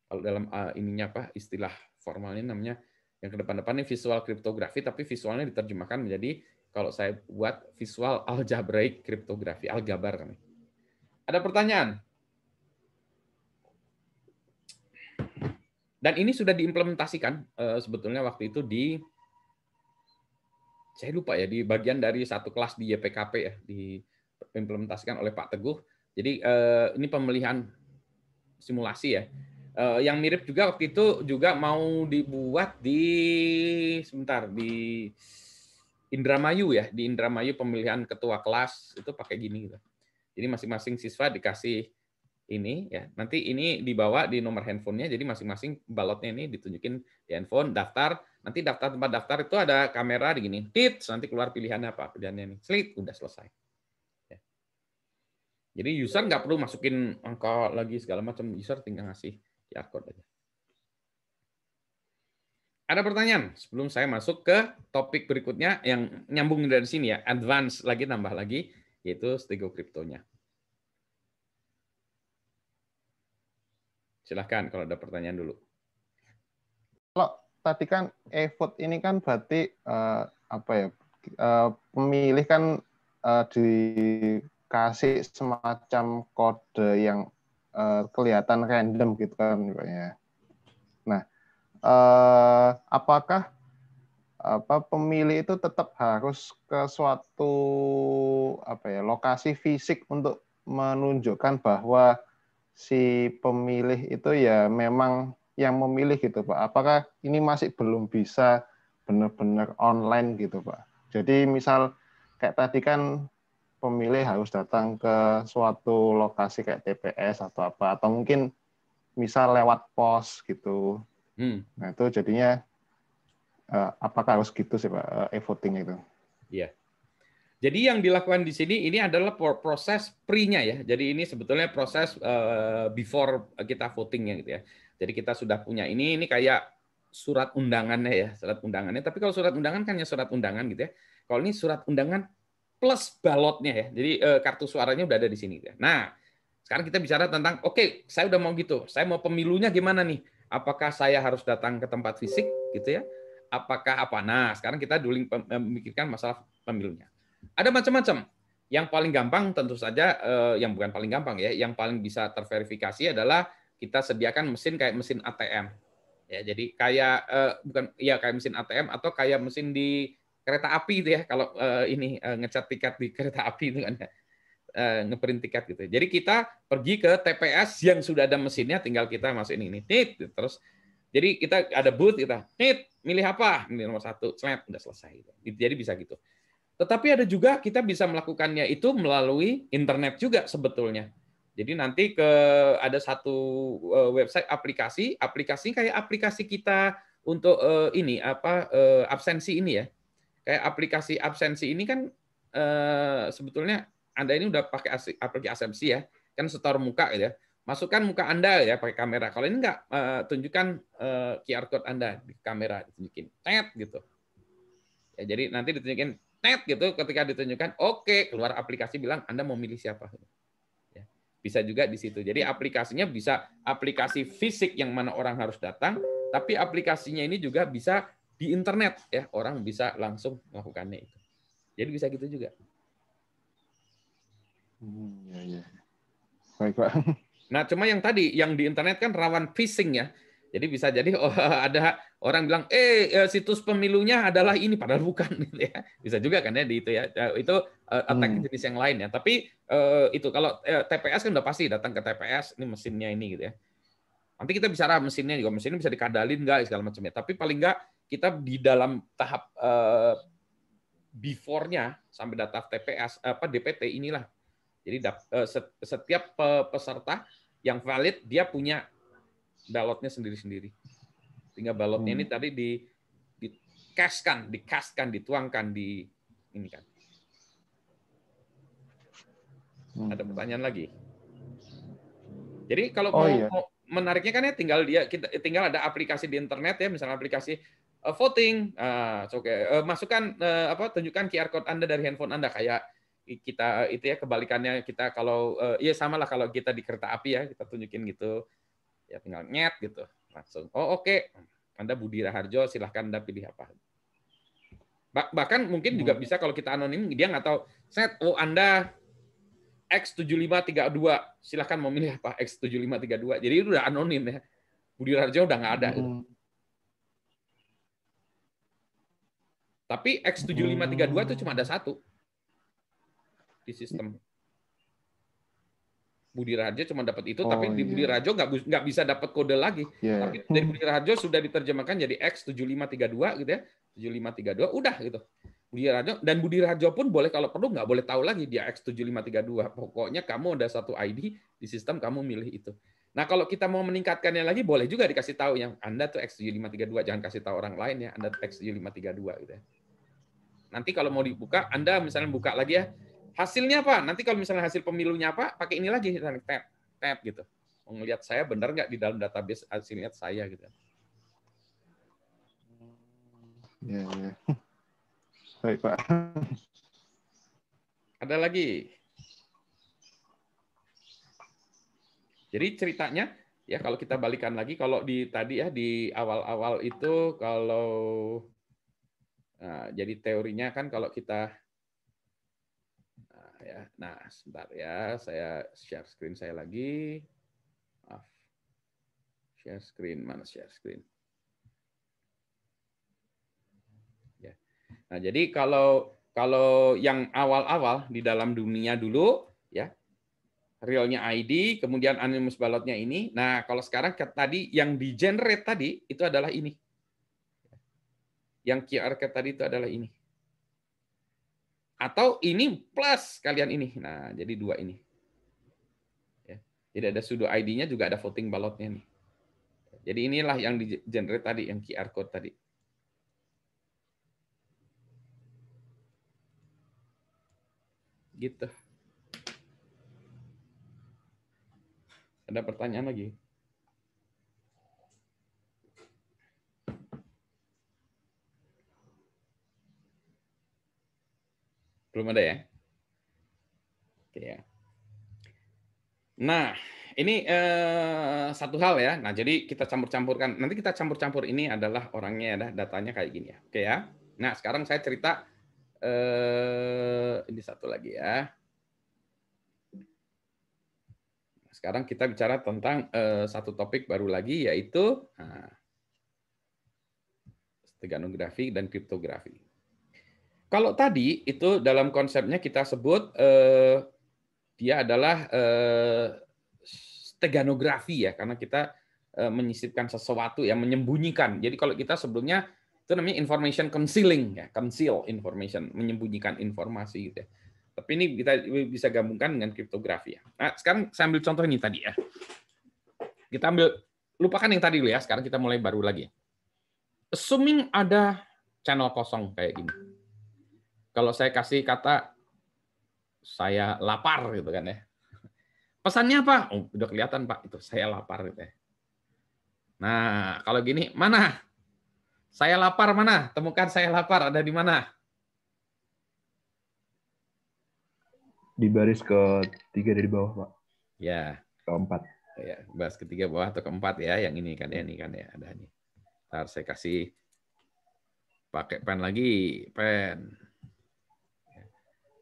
Kalau dalam ininya istilah formalnya namanya yang ke depan-depan ini visual kriptografi, tapi visualnya diterjemahkan menjadi kalau saya buat visual algebraic kriptografi, aljabar kan. Ada pertanyaan? Dan ini sudah diimplementasikan sebetulnya waktu itu saya lupa ya, di bagian dari satu kelas di YPKP ya, di diimplementasikan oleh Pak Teguh. Jadi ini pemilihan simulasi ya. Yang mirip juga waktu itu juga mau dibuat di Indramayu ya, di Indramayu pemilihan ketua kelas itu pakai gini gitu. Jadi masing-masing siswa dikasih ini ya. Nanti ini dibawa di nomor handphonenya, jadi masing-masing balotnya ini ditunjukin di handphone, daftar. Nanti daftar tempat daftar itu ada kamera di gini. Tit, nanti keluar pilihannya apa? Pilihannya ini. Slit, udah selesai. Ya. Jadi user nggak perlu masukin angka lagi segala macam. User tinggal ngasih QR code aja. Ada pertanyaan sebelum saya masuk ke topik berikutnya yang nyambung dari sini ya, advance lagi, tambah lagi, yaitu Stego Crypto-nya. Silahkan kalau ada pertanyaan dulu. Kalau tadi kan e-vote ini kan berarti apa ya, pemilih kan dikasih semacam kode yang kelihatan random gitu kan, ya. Nah, apakah pemilih itu tetap harus ke suatu lokasi fisik untuk menunjukkan bahwa si pemilih itu ya memang yang memilih gitu Pak? Apakah ini masih belum bisa benar-benar online gitu Pak? Jadi misal kayak tadi kan pemilih harus datang ke suatu lokasi kayak TPS atau apa, atau mungkin misal lewat pos gitu. Nah itu jadinya apakah harus gitu sih Pak, e-voting itu? Iya. Jadi yang dilakukan di sini ini adalah proses pre-nya ya. Jadi ini sebetulnya proses before kita votingnya gitu ya. Jadi kita sudah punya ini kayak surat undangannya ya, surat undangannya. Tapi kalau surat undangan kan hanya surat undangan gitu ya. Kalau ini surat undangan plus balotnya ya. Jadi kartu suaranya udah ada di sini. Gitu ya. Nah, sekarang kita bicara tentang, oke, saya udah mau gitu. Saya mau pemilunya gimana nih? Apakah saya harus datang ke tempat fisik gitu ya? Apakah apa? Nah, sekarang kita dulu memikirkan masalah pemilunya. Ada macam-macam. Yang paling gampang tentu saja, yang bukan paling gampang ya, yang paling bisa terverifikasi adalah kita sediakan mesin kayak mesin ATM. Ya, jadi kayak bukan ya kayak mesin ATM atau kayak mesin di kereta api itu ya. Kalau ini ngecat tiket di kereta api itu kan ngeprint tiket gitu. Jadi kita pergi ke TPS yang sudah ada mesinnya, tinggal kita masukin ini, tit, terus jadi kita ada booth kita, tit, milih apa? Milih nomor 1, slet, udah selesai. Jadi bisa gitu. Tetapi ada juga kita bisa melakukannya itu melalui internet juga sebetulnya. Jadi nanti ada satu website aplikasi kayak aplikasi kita untuk ini apa absensi ini ya. Kayak aplikasi absensi ini kan sebetulnya Anda ini udah pakai aplikasi absensi ya, kan setor muka gitu ya. Masukkan muka Anda ya pakai kamera. Kalau ini enggak, tunjukkan QR code Anda di kamera, ditunjukin, tet gitu. Ya, jadi nanti ditunjukin net gitu, ketika ditunjukkan oke, keluar aplikasi bilang Anda mau milih siapa. Ya, bisa juga di situ. Jadi aplikasinya bisa aplikasi fisik yang mana orang harus datang, tapi aplikasinya ini juga bisa di internet ya, orang bisa langsung melakukannya itu. Jadi bisa gitu juga. Ya. Baik Pak. Nah, cuma yang tadi yang di internet kan rawan phishing ya. Jadi bisa jadi ada orang bilang, situs pemilunya adalah ini, padahal bukan. Gitu ya. Bisa juga kan ya di itu ya. Itu attack jenis yang lain ya. Tapi itu kalau TPS kan udah pasti datang ke TPS, ini mesinnya ini gitu ya. Nanti kita bicara mesinnya juga, mesinnya bisa dikadalin nggak segala macamnya. Tapi paling nggak kita di dalam tahap before-nya sampai data TPS DPT inilah. Jadi setiap peserta yang valid dia punya balotnya sendiri-sendiri. Tinggal balotnya ini tadi dicastkan, dituangkan di ini kan. Ada pertanyaan lagi? Jadi kalau mau menariknya kan ya tinggal ada aplikasi di internet ya, misalnya aplikasi voting, masukkan tunjukkan QR code Anda dari handphone Anda kayak kita itu ya, kebalikannya kita kalau ya samalah kalau kita di kereta api ya, kita tunjukin gitu. Ya tinggal nyet gitu langsung. Oke. Anda Budi Raharjo, silahkan Anda pilih apa. Bahkan mungkin juga bisa kalau kita anonim, dia nggak tahu. Anda X7532, silahkan mau milih apa X7532. Jadi itu udah anonim ya. Budi Raharjo udah nggak ada. Gitu. Tapi X7532 itu cuma ada satu di sistem. Budi Raharjo cuma dapat itu, tapi Oh di Budi iya. Raharjo nggak bisa dapat kode lagi. Iya. Tapi dari Budi Raharjo sudah diterjemahkan jadi X7532 gitu ya, 7532 udah gitu. Budi Raharjo, dan Budi Raharjo pun boleh kalau perlu nggak boleh tahu lagi dia X7532. Pokoknya kamu ada satu ID di sistem, kamu milih itu. Nah kalau kita mau meningkatkannya lagi boleh juga dikasih tahu yang Anda tuh X7532, jangan kasih tahu orang lain ya Anda X7532 gitu ya. Nanti kalau mau dibuka, Anda misalnya buka lagi ya, hasilnya apa? Nanti kalau misalnya hasil pemilunya apa, pakai ini lagi, tab gitu. Mau ngelihat saya benar nggak di dalam database hasilnya saya gitu. Iya, iya. Baik, Pak. Ada lagi. Jadi ceritanya ya kalau kita balikan lagi, kalau di tadi ya di awal-awal itu kalau jadi teorinya kan kalau kita nah sebentar ya, saya share screen saya lagi. Maaf. Share screen, mana share screen? Ya. Nah, jadi kalau yang awal-awal di dalam dunia dulu ya, realnya ID, kemudian anonymous ballotnya ini. Nah, kalau sekarang tadi yang di generate tadi itu adalah ini. Yang QR code tadi itu adalah ini. Atau ini plus kalian ini. Nah, jadi dua ini. Ya. Jadi ada pseudo ID-nya juga ada voting ballotnya nih. Jadi inilah yang di generate tadi, yang QR code tadi. Gitu. Ada pertanyaan lagi? Belum ada ya? Oke ya. Nah, ini satu hal ya. Nah, jadi kita campur-campurkan. Nanti kita campur-campur ini adalah orangnya, datanya kayak gini ya. Oke ya. Nah, sekarang saya cerita ini satu lagi ya. Sekarang kita bicara tentang satu topik baru lagi, yaitu steganografi dan kriptografi. Kalau tadi itu dalam konsepnya kita sebut dia adalah steganografi ya, karena kita menyisipkan sesuatu yang menyembunyikan. Jadi kalau kita sebelumnya itu namanya information concealing ya, conceal information, menyembunyikan informasi gitu ya. Tapi ini kita bisa gabungkan dengan kriptografi ya. Nah, sekarang saya ambil contoh ini tadi ya. Kita lupakan yang tadi dulu ya, sekarang kita mulai baru lagi. Assuming ada channel kosong kayak gini. Kalau saya kasih kata saya lapar gitu kan ya. Pesannya apa? Oh, udah kelihatan Pak, itu saya lapar gitu ya. Nah, kalau gini, mana? Saya lapar mana? Temukan saya lapar, ada di mana? Di baris ke-3 dari bawah, Pak. Ya. Ke-4. Ya, baris ketiga bawah atau keempat ya, yang ini kan ya, ini kan ya, ada nih. Ntar saya kasih pakai pen lagi, pen.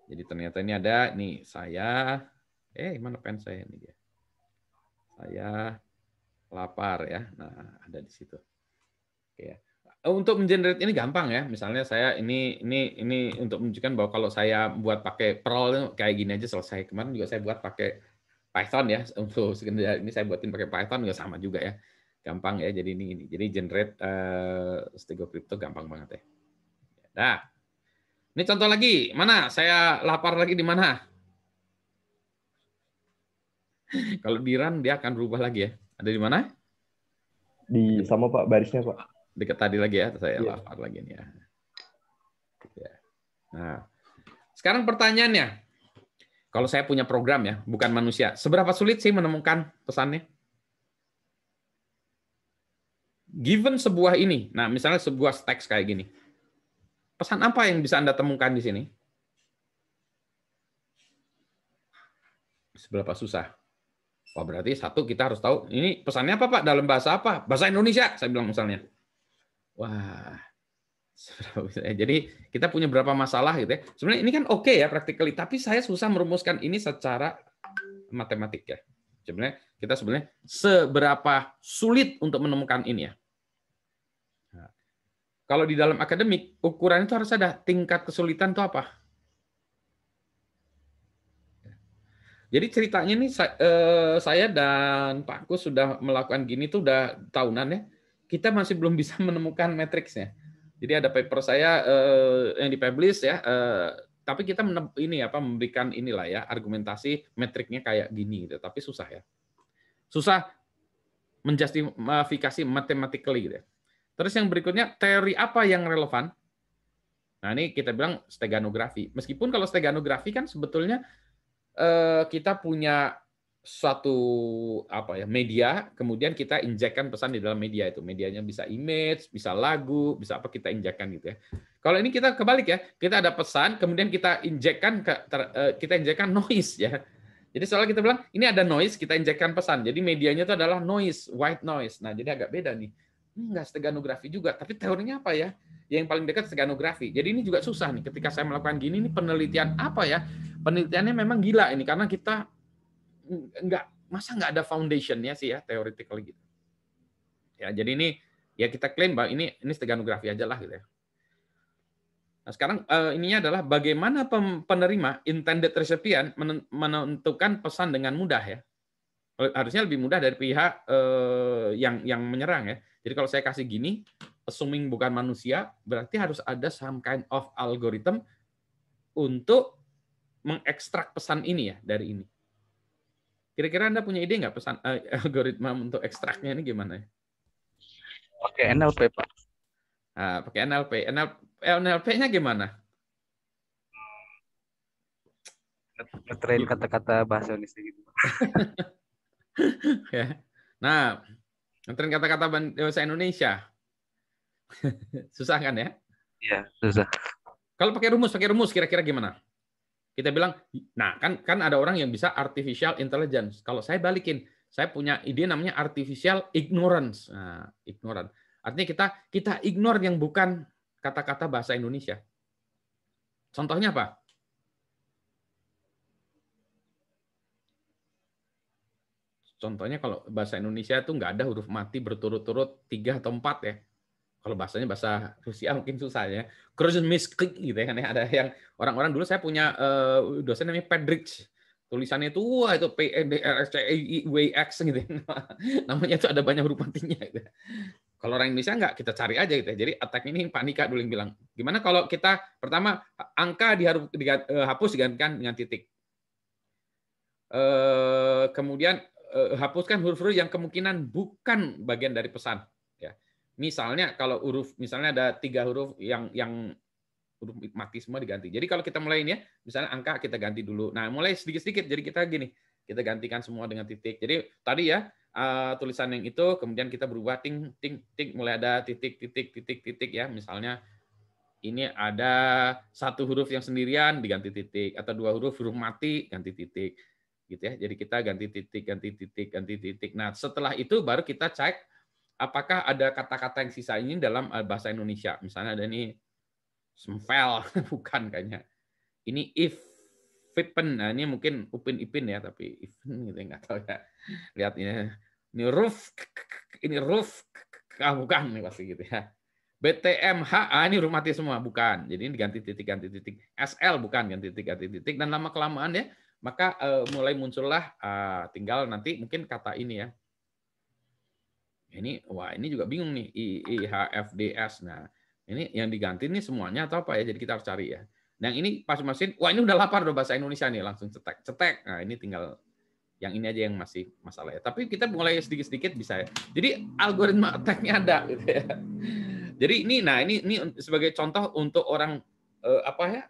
Jadi ternyata ini ada nih saya mana pen saya ini dia. Saya lapar ya. Nah, ada di situ. Oke ya. Untuk mengenerate ini gampang ya. Misalnya saya ini untuk menunjukkan bahwa kalau saya buat pakai Perl kayak gini aja selesai. Kemarin juga saya buat pakai Python ya. Untuk ini saya buatin pakai Python juga sama juga ya. Gampang ya. Jadi ini. Jadi generate Stego Crypto gampang banget ya. Nah, ini contoh lagi. Mana? Saya lapar lagi di mana? Kalau di run dia akan berubah lagi ya. Ada di mana? Di sama Pak barisnya Pak. Dekat tadi lagi ya. Saya lapar lagi nih ya. Nah, sekarang pertanyaannya. Kalau saya punya program ya, bukan manusia, seberapa sulit sih menemukan pesannya? Given sebuah ini, nah misalnya sebuah teks kayak gini. Pesan apa yang bisa Anda temukan di sini? Seberapa susah? Wah, berarti satu kita harus tahu, ini pesannya apa Pak? Dalam bahasa apa? Bahasa Indonesia, saya bilang misalnya. Wah, jadi kita punya berapa masalah gitu ya. Sebenarnya ini kan oke ya practically, tapi saya susah merumuskan ini secara matematik ya. Sebenarnya seberapa sulit untuk menemukan ini ya. Nah, kalau di dalam akademik ukuran itu harus ada tingkat kesulitan itu apa? Jadi ceritanya nih saya dan Pak Kus sudah melakukan gini tuh udah tahunan ya. Kita masih belum bisa menemukan matriksnya. Jadi ada paper saya yang dipublish ya, tapi kita memberikan inilah ya argumentasi metriknya kayak gini gitu. Tapi susah ya. Susah menjustifikasi mathematically gitu ya. Terus yang berikutnya teori apa yang relevan? Nah, ini kita bilang steganografi. Meskipun kalau steganografi kan sebetulnya kita punya suatu media, kemudian kita injekkan pesan di dalam media itu. Medianya bisa image, bisa lagu, bisa apa kita injekkan gitu ya. Kalau ini kita kebalik ya, kita ada pesan, kemudian kita injekkan noise ya. Jadi soalnya kita bilang ini ada noise, kita injekkan pesan. Jadi medianya itu adalah noise, white noise. Nah, jadi agak beda nih. Ini enggak steganografi juga, tapi teorinya apa ya? Yang paling dekat steganografi. Jadi ini juga susah nih ketika saya melakukan gini, ini penelitian apa ya? Penelitiannya memang gila ini karena kita nggak ada foundationnya sih ya theoretical gitu. Ya jadi ini ya kita klaim bahwa ini steganografi aja lah gitu ya. Nah sekarang ininya adalah bagaimana penerima intended recipient menentukan pesan dengan mudah ya. Harusnya lebih mudah dari pihak yang menyerang ya. Jadi kalau saya kasih gini, assuming bukan manusia, berarti harus ada some kind of algorithm untuk mengekstrak pesan ini ya dari ini. Kira-kira Anda punya ide nggak pesan algoritma untuk ekstraknya ini gimana ya? Pakai NLP, Pak. Nah, pakai NLP. NLP-nya gimana? Ngetrain kata-kata bahasa Indonesia gitu. Ya. Nah, ngetrain kata-kata bahasa Indonesia. Susah kan ya? Iya, susah. Kalau pakai rumus kira-kira gimana? Kita bilang, nah kan ada orang yang bisa artificial intelligence. Kalau saya balikin, saya punya ide namanya artificial ignorance. Nah, ignorant. Artinya kita ignore yang bukan kata-kata bahasa Indonesia. Contohnya apa? Contohnya kalau bahasa Indonesia itu nggak ada huruf mati berturut-turut 3 atau 4 ya. Kalau bahasanya bahasa Rusia mungkin susah ya. Kruzmiskrik gitu ya kan ya. Ada yang orang-orang dulu saya punya dosen namanya Pedrich. Tulisannya itu wah itu PEDRCIWX gitu. Namanya itu ada banyak huruf matinya gitu. Kalau orang Indonesia nggak, kita cari aja gitu ya. Jadi attack ini Panika dulu yang bilang. Gimana kalau kita pertama angka dihapus digantikan dengan titik. Kemudian hapuskan huruf-huruf yang kemungkinan bukan bagian dari pesan. Misalnya kalau misalnya ada 3 huruf yang huruf mati semua diganti. Jadi kalau kita mulai ini ya, misalnya angka kita ganti dulu. Nah, mulai sedikit-sedikit. Jadi kita gini, kita gantikan semua dengan titik. Jadi tadi ya tulisan yang itu, kemudian kita berubah ting, mulai ada titik ya. Misalnya ini ada 1 huruf yang sendirian diganti titik, atau 2 huruf mati ganti titik, gitu ya. Jadi kita ganti titik. Nah, setelah itu baru kita cek apakah ada kata-kata yang sisa ini dalam bahasa Indonesia. Misalnya ada ini semvel, bukan kayaknya. Ini if Vipen, nah ini mungkin upin ipin ya, tapi even gitu nggak tahu ya. Lihat ini roof, bukan nih pasti gitu ya. BTMH, ini huruf mati semua, bukan. Jadi ini ganti titik. SL bukan, ganti titik. Dan lama kelamaan ya, maka mulai muncullah tinggal nanti mungkin kata ini ya. Ini juga bingung nih IHFDS. Nah, ini yang diganti nih semuanya atau apa ya? Jadi kita harus cari ya. Nah, ini pas mesin, ini udah lapar udah bahasa Indonesia nih, langsung cetek. Nah, ini tinggal yang ini aja yang masih masalah ya. Tapi kita mulai sedikit-sedikit bisa ya. Jadi algoritma attack-nya ada gitu ya. Jadi ini sebagai contoh untuk orang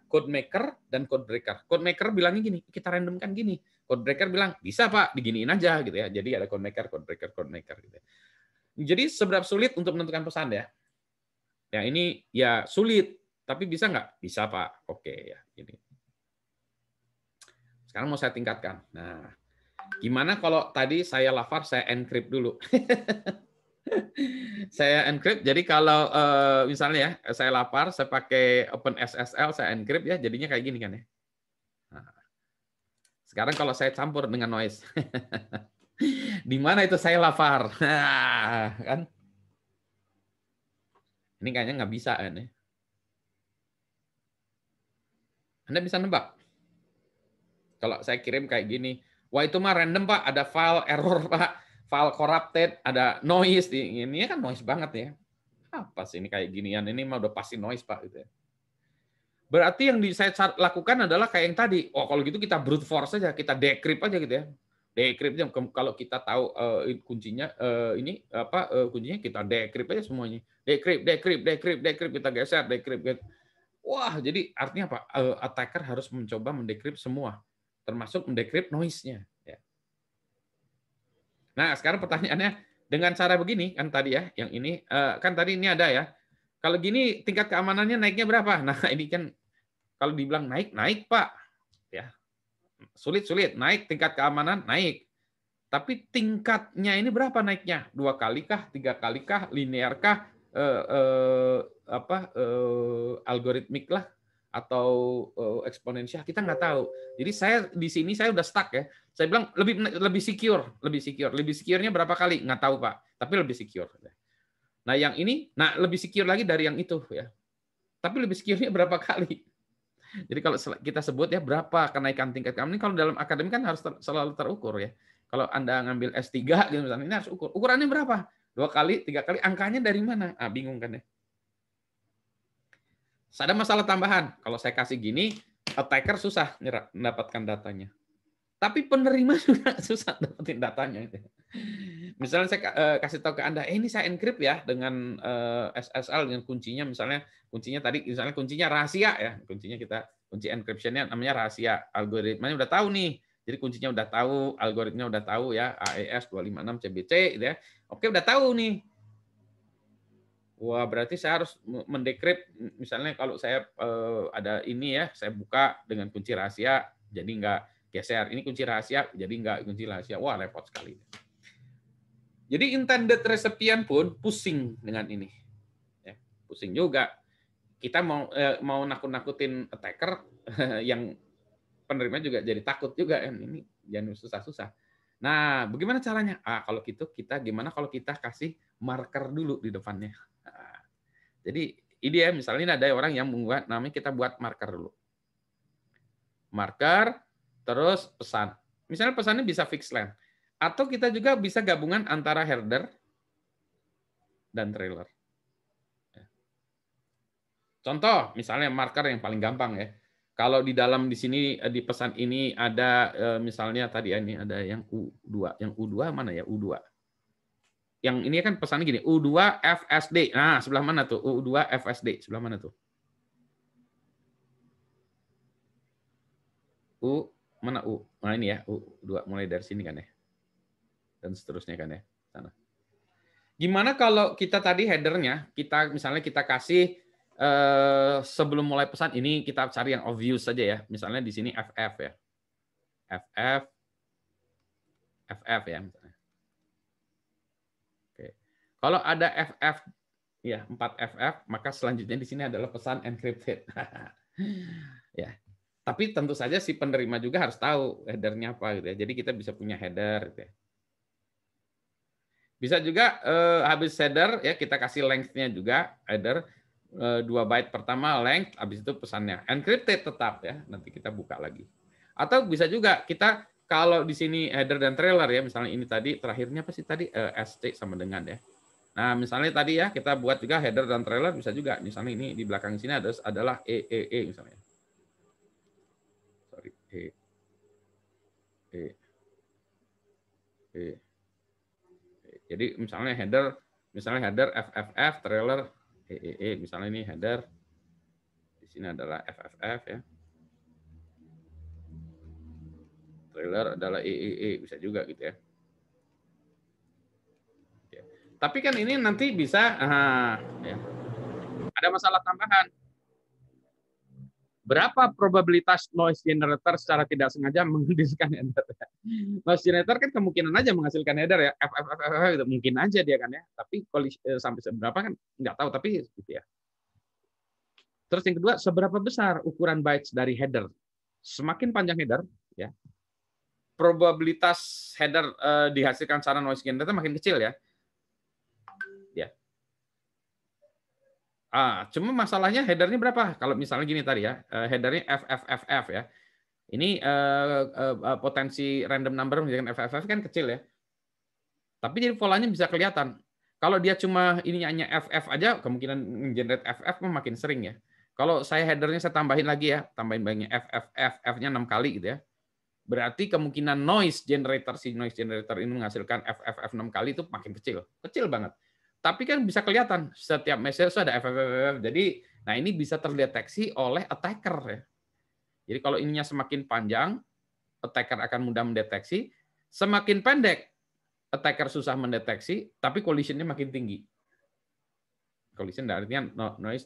code maker dan code breaker. Code maker bilangnya gini, kita randomkan gini. Code breaker bilang, bisa Pak, diginiin aja gitu ya. Jadi ada code maker gitu ya. Jadi seberapa sulit untuk menentukan pesan ya? Ya ini ya sulit, tapi bisa nggak? Bisa Pak. Oke ya. Ini. Sekarang mau saya tingkatkan. Nah, gimana kalau tadi saya lapar, saya encrypt dulu. Saya encrypt. Jadi kalau misalnya ya, saya lapar, saya pakai OpenSSL, saya encrypt ya, jadinya kayak gini kan ya. Nah, sekarang kalau saya campur dengan noise. Di mana itu saya lapar? Nah, kan? Ini kayaknya nggak bisa kan ya? Anda bisa nebak? Kalau saya kirim kayak gini, Wah itu mah random Pak, ada file error Pak, file corrupted, ada noise. Ini kan noise banget ya. Apa sih ini kayak ginian? Ini mah udah pasti noise Pak. Gitu ya. Berarti yang saya lakukan adalah kayak yang tadi. Oh kalau gitu kita brute force aja, kita decrypt aja gitu ya. Decrypt aja. Kalau kita tahu kuncinya kuncinya kita decrypt aja semuanya. Decrypt kita geser, decrypt. Wah jadi artinya apa? Attacker harus mencoba mendecrypt semua, termasuk mendecrypt noise-nya. Ya. Nah sekarang pertanyaannya dengan cara begini kan tadi ya, yang ini kan tadi ini ada ya. Kalau gini tingkat keamanannya naiknya berapa? Nah ini kan kalau dibilang naik Pak, ya sulit naik tingkat keamanan naik. Tapi tingkatnya ini berapa naiknya? 2 kali kah, 3 kali kah, linear kah, algoritmik lah, atau eksponensial? Kita nggak tahu. Jadi saya di sini saya udah stuck ya. Saya bilang lebih secure. Lebih secure-nya berapa kali? Nggak tahu Pak. Tapi lebih secure. Nah yang ini, lebih secure lagi dari yang itu ya. Tapi lebih secure-nya berapa kali? Jadi kalau kita sebut ya berapa kenaikan tingkat keamanan, kalau dalam akademik kan harus selalu terukur ya. Kalau Anda ngambil S3 gitu misalnya, ini harus ukur. Ukurannya berapa? 2 kali, 3 kali, angkanya dari mana? Bingung kan ya. Ada masalah tambahan. Kalau saya kasih gini, attacker susah mendapatkan datanya. Tapi penerima juga susah dapetin datanya. Misalnya saya kasih tahu ke Anda, ini saya encrypt ya dengan SSL dengan kuncinya, misalnya kuncinya rahasia ya, kunci encryption-nya namanya rahasia, algoritmanya udah tahu nih, jadi kuncinya udah tahu, algoritmanya udah tahu ya, AES 256 CBC gitu ya. Oke, udah tahu nih. Wah, berarti saya harus mendecrypt, misalnya kalau saya ada ini ya, saya buka dengan kunci rahasia, jadi nggak geser. Ini kunci rahasia, jadi nggak kunci rahasia. Wah, repot sekali. Jadi intended recipient pun pusing dengan ini. Ya, pusing juga. Kita mau nakut-nakutin attacker, yang penerima juga jadi takut juga. Ini jangan susah-susah. Nah, bagaimana caranya? Kalau gitu gimana kalau kita kasih marker dulu di depannya. Jadi ini ya, misalnya ada orang yang membuat, namanya kita buat marker dulu. Marker, terus pesan. Misalnya pesannya bisa fixed length. Atau kita juga bisa gabungan antara header dan trailer. Contoh, misalnya marker yang paling gampang ya. Kalau di dalam di sini di pesan ini ada misalnya tadi ini ada yang U2. Yang U2 mana ya? U2. Yang ini kan pesannya gini, U2 FSD. Nah, sebelah mana tuh? U2 FSD. Sebelah mana tuh? Mana U? Nah ini ya, U2 mulai dari sini kan ya. Dan seterusnya kan ya. Sana. Gimana kalau kita tadi headernya, misalnya kita kasih sebelum mulai pesan ini kita cari yang obvious saja ya. Misalnya di sini FF ya. FF ya misalnya. Oke. Kalau ada FF ya 4 FF, maka selanjutnya di sini adalah pesan encrypted. Ya. Tapi tentu saja si penerima juga harus tahu headernya apa gitu ya. Jadi kita bisa punya header gitu ya. Bisa juga habis header ya kita kasih length-nya juga, header 2 byte pertama length, habis itu pesannya encrypted tetap ya. Nanti kita buka lagi. Atau bisa juga kita kalau di sini header dan trailer ya, misalnya ini tadi terakhirnya apa sih tadi ST sama dengan ya. Nah, misalnya tadi ya kita buat juga header dan trailer bisa juga. Misalnya ini di belakang sini adalah EEE misalnya. Sorry, E. Jadi misalnya header FFF, trailer EEE, misalnya ini header, di sini adalah FFF ya, trailer adalah EEE, bisa juga gitu ya. Oke. Tapi kan ini nanti bisa, ya. Ada masalah tambahan. Berapa probabilitas noise generator secara tidak sengaja menghasilkan header? Noise generator kan kemungkinan aja menghasilkan header ya, gitu. Mungkin aja dia kan ya. Tapi sampai seberapa kan nggak tahu. Tapi gitu ya. Terus yang kedua, seberapa besar ukuran bytes dari header? Semakin panjang header, ya, probabilitas header dihasilkan secara noise generator makin kecil ya. Cuma masalahnya headernya berapa? Kalau misalnya gini tadi ya, headernya FFFF ya. Ini potensi random number misalkan FFF kan kecil ya. Tapi jadi polanya bisa kelihatan. Kalau dia cuma ini hanya FF aja, kemungkinan generate FF makin sering ya. Kalau saya headernya saya tambahin lagi ya, tambahin banyak FF-nya 6 kali gitu ya. Berarti kemungkinan noise generator ini menghasilkan FF 6 kali itu makin kecil. Kecil banget. Tapi kan bisa kelihatan setiap message ada FF. Jadi nah ini bisa terdeteksi oleh attacker ya. Jadi kalau ininya semakin panjang, attacker akan mudah mendeteksi. Semakin pendek, attacker susah mendeteksi, tapi collision-nya makin tinggi. Collision artinya noise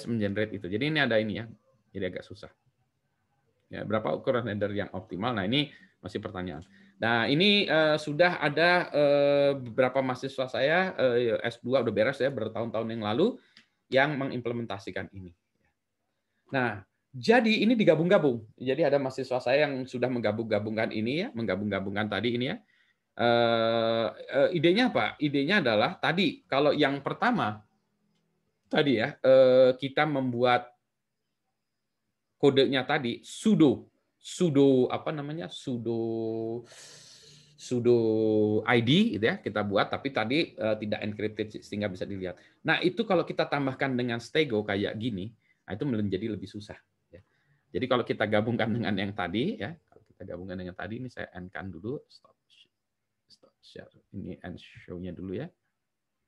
mengenerate itu. Jadi ini ada ini ya. Jadi agak susah. Ya, berapa ukuran header yang optimal? Nah, ini masih pertanyaan. Nah, ini sudah ada beberapa mahasiswa saya S2 udah beres ya bertahun-tahun yang lalu yang mengimplementasikan ini. Nah, jadi ini digabung-gabung. Jadi ada mahasiswa saya yang sudah menggabung-gabungkan ini ya, menggabung-gabungkan tadi ini ya. Idenya apa? Idenya adalah tadi kalau yang pertama tadi ya kita membuat kodenya tadi sudo apa namanya sudo ID gitu ya kita buat tapi tadi tidak encrypted sehingga bisa dilihat. Nah itu kalau kita tambahkan dengan Stego kayak gini, nah, itu menjadi lebih susah. Ya. Jadi kalau kita gabungkan dengan yang tadi ya, kalau kita gabungkan dengan tadi ini saya end-kan dulu stop share ini and show-nya dulu ya.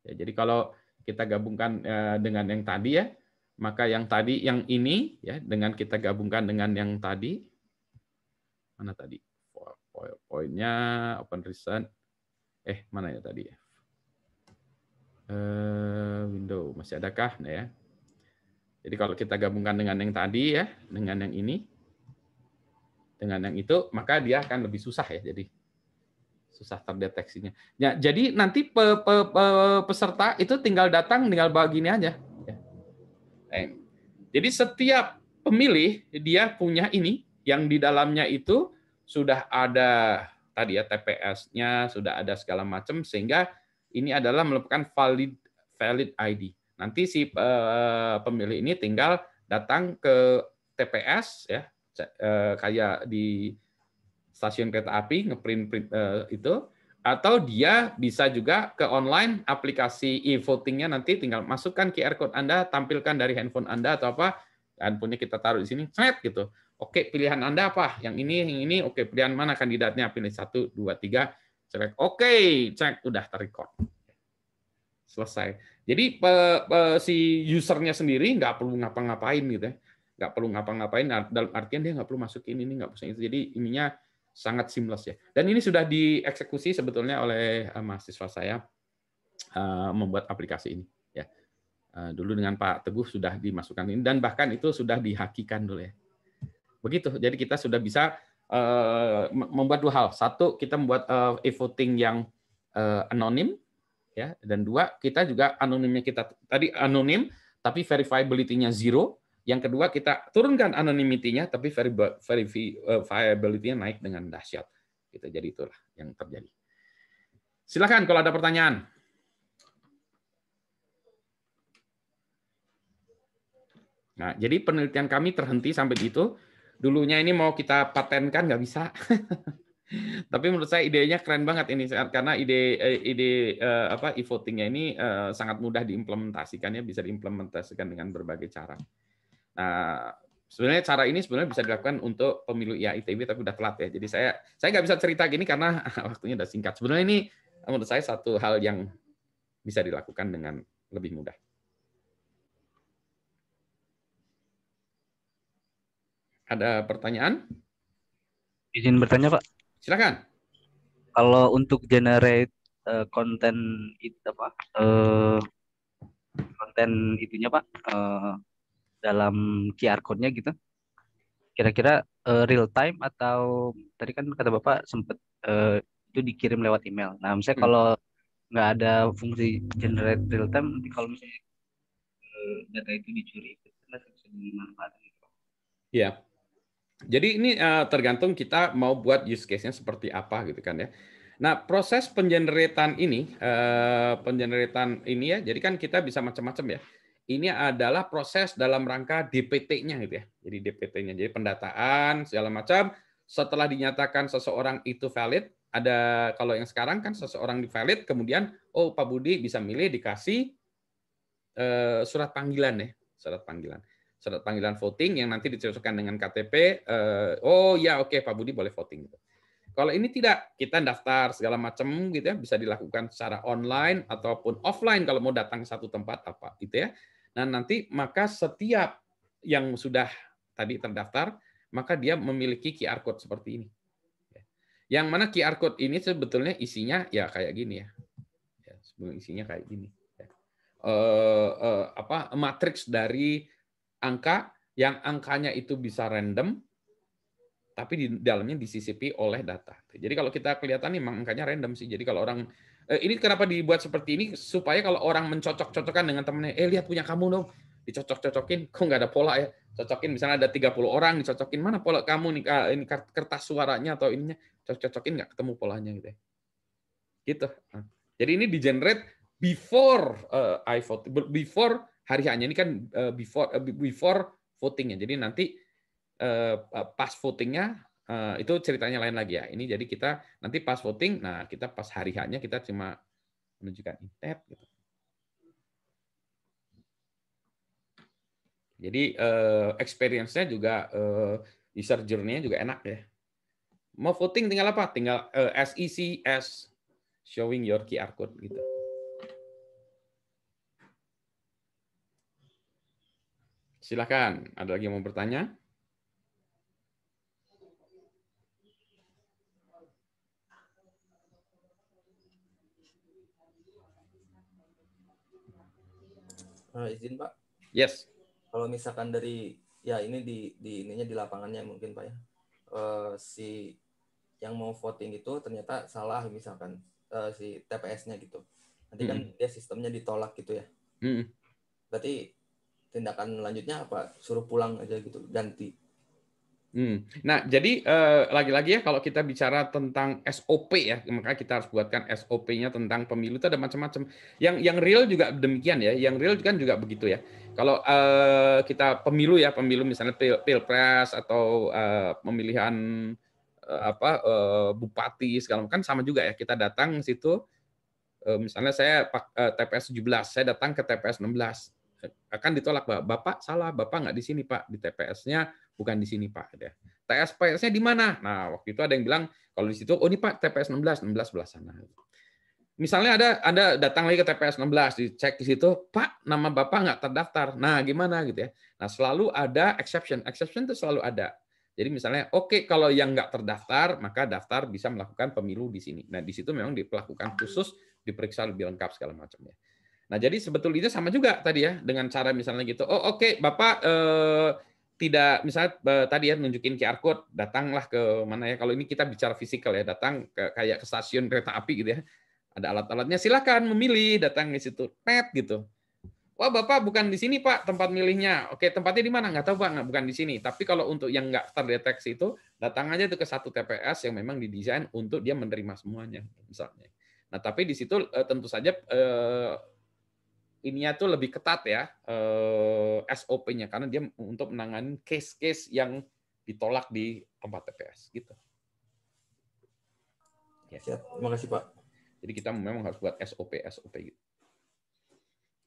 Ya. Jadi kalau kita gabungkan dengan yang tadi ya, maka yang tadi yang ini ya dengan kita gabungkan dengan yang tadi mana tadi poinnya open recent mana ya tadi ya window masih adakah nah ya. Jadi kalau kita gabungkan dengan yang tadi ya dengan yang ini dengan yang itu maka dia akan lebih susah ya jadi susah terdeteksinya. Ya, jadi nanti peserta itu tinggal datang, tinggal bawa gini aja. Jadi setiap pemilih dia punya ini yang di dalamnya itu sudah ada tadi ya TPS-nya, sudah ada segala macam sehingga ini adalah merupakan valid ID. Nanti si pemilih ini tinggal datang ke TPS ya kayak di stasiun kereta api ngeprint itu atau dia bisa juga ke online aplikasi e-votingnya nanti tinggal masukkan QR code Anda tampilkan dari handphone Anda atau apa handphonenya kita taruh di sini cek gitu. Oke, pilihan Anda apa? Yang ini, oke, pilihan mana kandidatnya? Pilih 1 2 3 select. Oke, cek udah terrecord. Selesai. Jadi si usernya sendiri nggak perlu ngapa-ngapain gitu ya. Nggak perlu ngapa-ngapain dalam artian dia nggak perlu masukin ini, nggak perlu itu. Jadi ininya sangat seamless ya. Dan ini sudah dieksekusi sebetulnya oleh mahasiswa saya membuat aplikasi ini. Ya. Dulu dengan Pak Teguh sudah dimasukkan ini dan bahkan itu sudah dihakikan dulu ya. Begitu. Jadi kita sudah bisa membuat dua hal. Satu, kita membuat e-voting yang anonim, ya. Dan dua, kita juga anonimnya kita tadi anonim, tapi verifiability-nya zero. Yang kedua, kita turunkan anonymity-nya, tapi verifiability-nya naik dengan dahsyat. Gitu. Jadi itulah yang terjadi. Silakan kalau ada pertanyaan. Nah, jadi penelitian kami terhenti sampai di itu. Dulunya ini mau kita patenkan nggak bisa. Tapi menurut saya idenya keren banget ini karena ide e-votingnya ini sangat mudah diimplementasikannya, bisa diimplementasikan dengan berbagai cara. Nah, sebenarnya cara ini sebenarnya bisa dilakukan untuk pemilu IAITB tapi udah telat ya. Jadi saya nggak bisa cerita gini karena waktunya udah singkat. Sebenarnya ini menurut saya satu hal yang bisa dilakukan dengan lebih mudah. Ada pertanyaan? Izin bertanya, Pak. Silakan. Kalau untuk generate konten itu apa? Konten itunya, Pak, dalam QR code-nya gitu. Kira-kira real time atau tadi kan kata Bapak sempat itu dikirim lewat email. Nah, misalnya kalau nggak ada fungsi generate real time, nanti kalau misalnya data itu dicuri, itu masih bisa dimanfaatkan. Iya. Jadi ini tergantung kita mau buat use case-nya seperti apa gitu kan ya. Nah, proses pengeneretan ini ya, jadi kan kita bisa macam-macam ya. ini adalah proses dalam rangka DPT-nya gitu ya. Jadi DPT-nya, jadi pendataan segala macam. Setelah dinyatakan seseorang itu valid, ada kalau yang sekarang kan seseorang di valid, kemudian oh Pak Budi bisa milih dikasih surat panggilan ya, surat panggilan voting yang nanti dicocokkan dengan KTP. Oh ya oke Pak Budi boleh voting. Kalau ini tidak, kita daftar segala macam gitu ya, bisa dilakukan secara online ataupun offline kalau mau datang ke satu tempat apa gitu ya. Nah, nanti maka setiap yang sudah tadi terdaftar, maka dia memiliki QR code seperti ini. Yang mana QR code ini sebetulnya isinya ya kayak gini ya. Sebetulnya isinya kayak gini. Matriks dari angka yang angkanya itu bisa random, tapi di dalamnya disisipi oleh data. Jadi kalau kita kelihatan nih memang angkanya random sih. Jadi kalau orang ini kenapa dibuat seperti ini supaya kalau orang mencocok-cocokkan dengan temennya, lihat punya kamu dong, dicocok-cocokin, kok nggak ada pola ya? Cocokin misalnya ada 30 orang dicocokin, mana pola kamu nih, ini kertas suaranya atau ininya, cocok-cocokin nggak ketemu polanya gitu ya. Gitu. Jadi ini di generate before I vote, before hari hanya ini kan before votingnya. Jadi nanti pas votingnya itu ceritanya lain lagi ya. Ini jadi kita nanti pas voting, nah kita pas hari hanya kita cuma menunjukkan tab gitu. Jadi experience-nya juga user journey-nya juga enak ya. Mau voting tinggal apa? Tinggal as easy as showing your QR code gitu. Silakan, ada lagi yang mau bertanya? Izin Pak. Yes. Kalau misalkan dari ya ini di ininya di lapangannya mungkin Pak ya. Si yang mau voting itu ternyata salah misalkan si TPS-nya gitu. Nanti kan dia sistemnya ditolak gitu ya. Berarti tindakan lanjutnya apa? Suruh pulang aja gitu, ganti. Nah, jadi lagi-lagi ya kalau kita bicara tentang SOP ya, maka kita harus buatkan SOP-nya tentang pemilu itu ada macam-macam. Yang real juga demikian ya, yang real kan juga begitu ya. Kalau kita pemilu misalnya pilpres atau pemilihan bupati segala macam kan sama juga ya. Kita datang situ, misalnya saya TPS 17, saya datang ke TPS 16, akan ditolak Bapak salah, Bapak nggak di sini Pak, di TPS-nya bukan di sini Pak. TPS-nya di mana? Nah, waktu itu ada yang bilang kalau di situ, oh ini Pak TPS 16 sebelah sana. Misalnya Anda datang lagi ke TPS 16, dicek di situ, Pak nama Bapak nggak terdaftar. Nah, gimana gitu ya? Nah, selalu ada exception. Exception itu selalu ada. Jadi misalnya, oke, kalau yang nggak terdaftar, maka daftar bisa melakukan pemilu di sini. Nah, di situ memang diperlakukan khusus, diperiksa lebih lengkap segala macamnya. Nah, jadi sebetulnya sama juga tadi ya, dengan cara misalnya gitu, oh oke, Bapak tidak, misalnya tadi ya, nunjukin QR code, datanglah ke mana ya, kalau ini kita bicara fisikal ya, datang kayak ke stasiun kereta api gitu ya, ada alat-alatnya, silakan memilih, datang di situ, pet gitu. Wah Bapak bukan di sini Pak tempat milihnya. Oke tempatnya di mana? Nggak tahu Pak, bukan di sini. Tapi kalau untuk yang nggak terdeteksi itu, datang aja tuh ke satu TPS yang memang didesain untuk dia menerima semuanya, misalnya. Nah tapi di situ tentu saja ininya tuh lebih ketat ya SOP-nya karena dia untuk menangani case-case yang ditolak di tempat TPS gitu. Ya. Siap, terima kasih Pak. Jadi kita memang harus buat SOP gitu.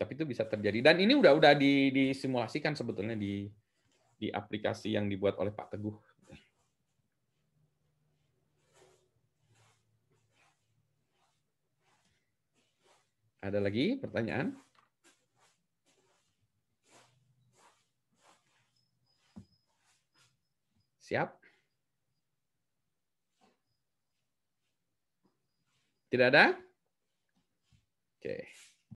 Tapi itu bisa terjadi dan ini udah disimulasikan sebetulnya di aplikasi yang dibuat oleh Pak Teguh. Ada lagi pertanyaan? Siap? Tidak ada? Oke.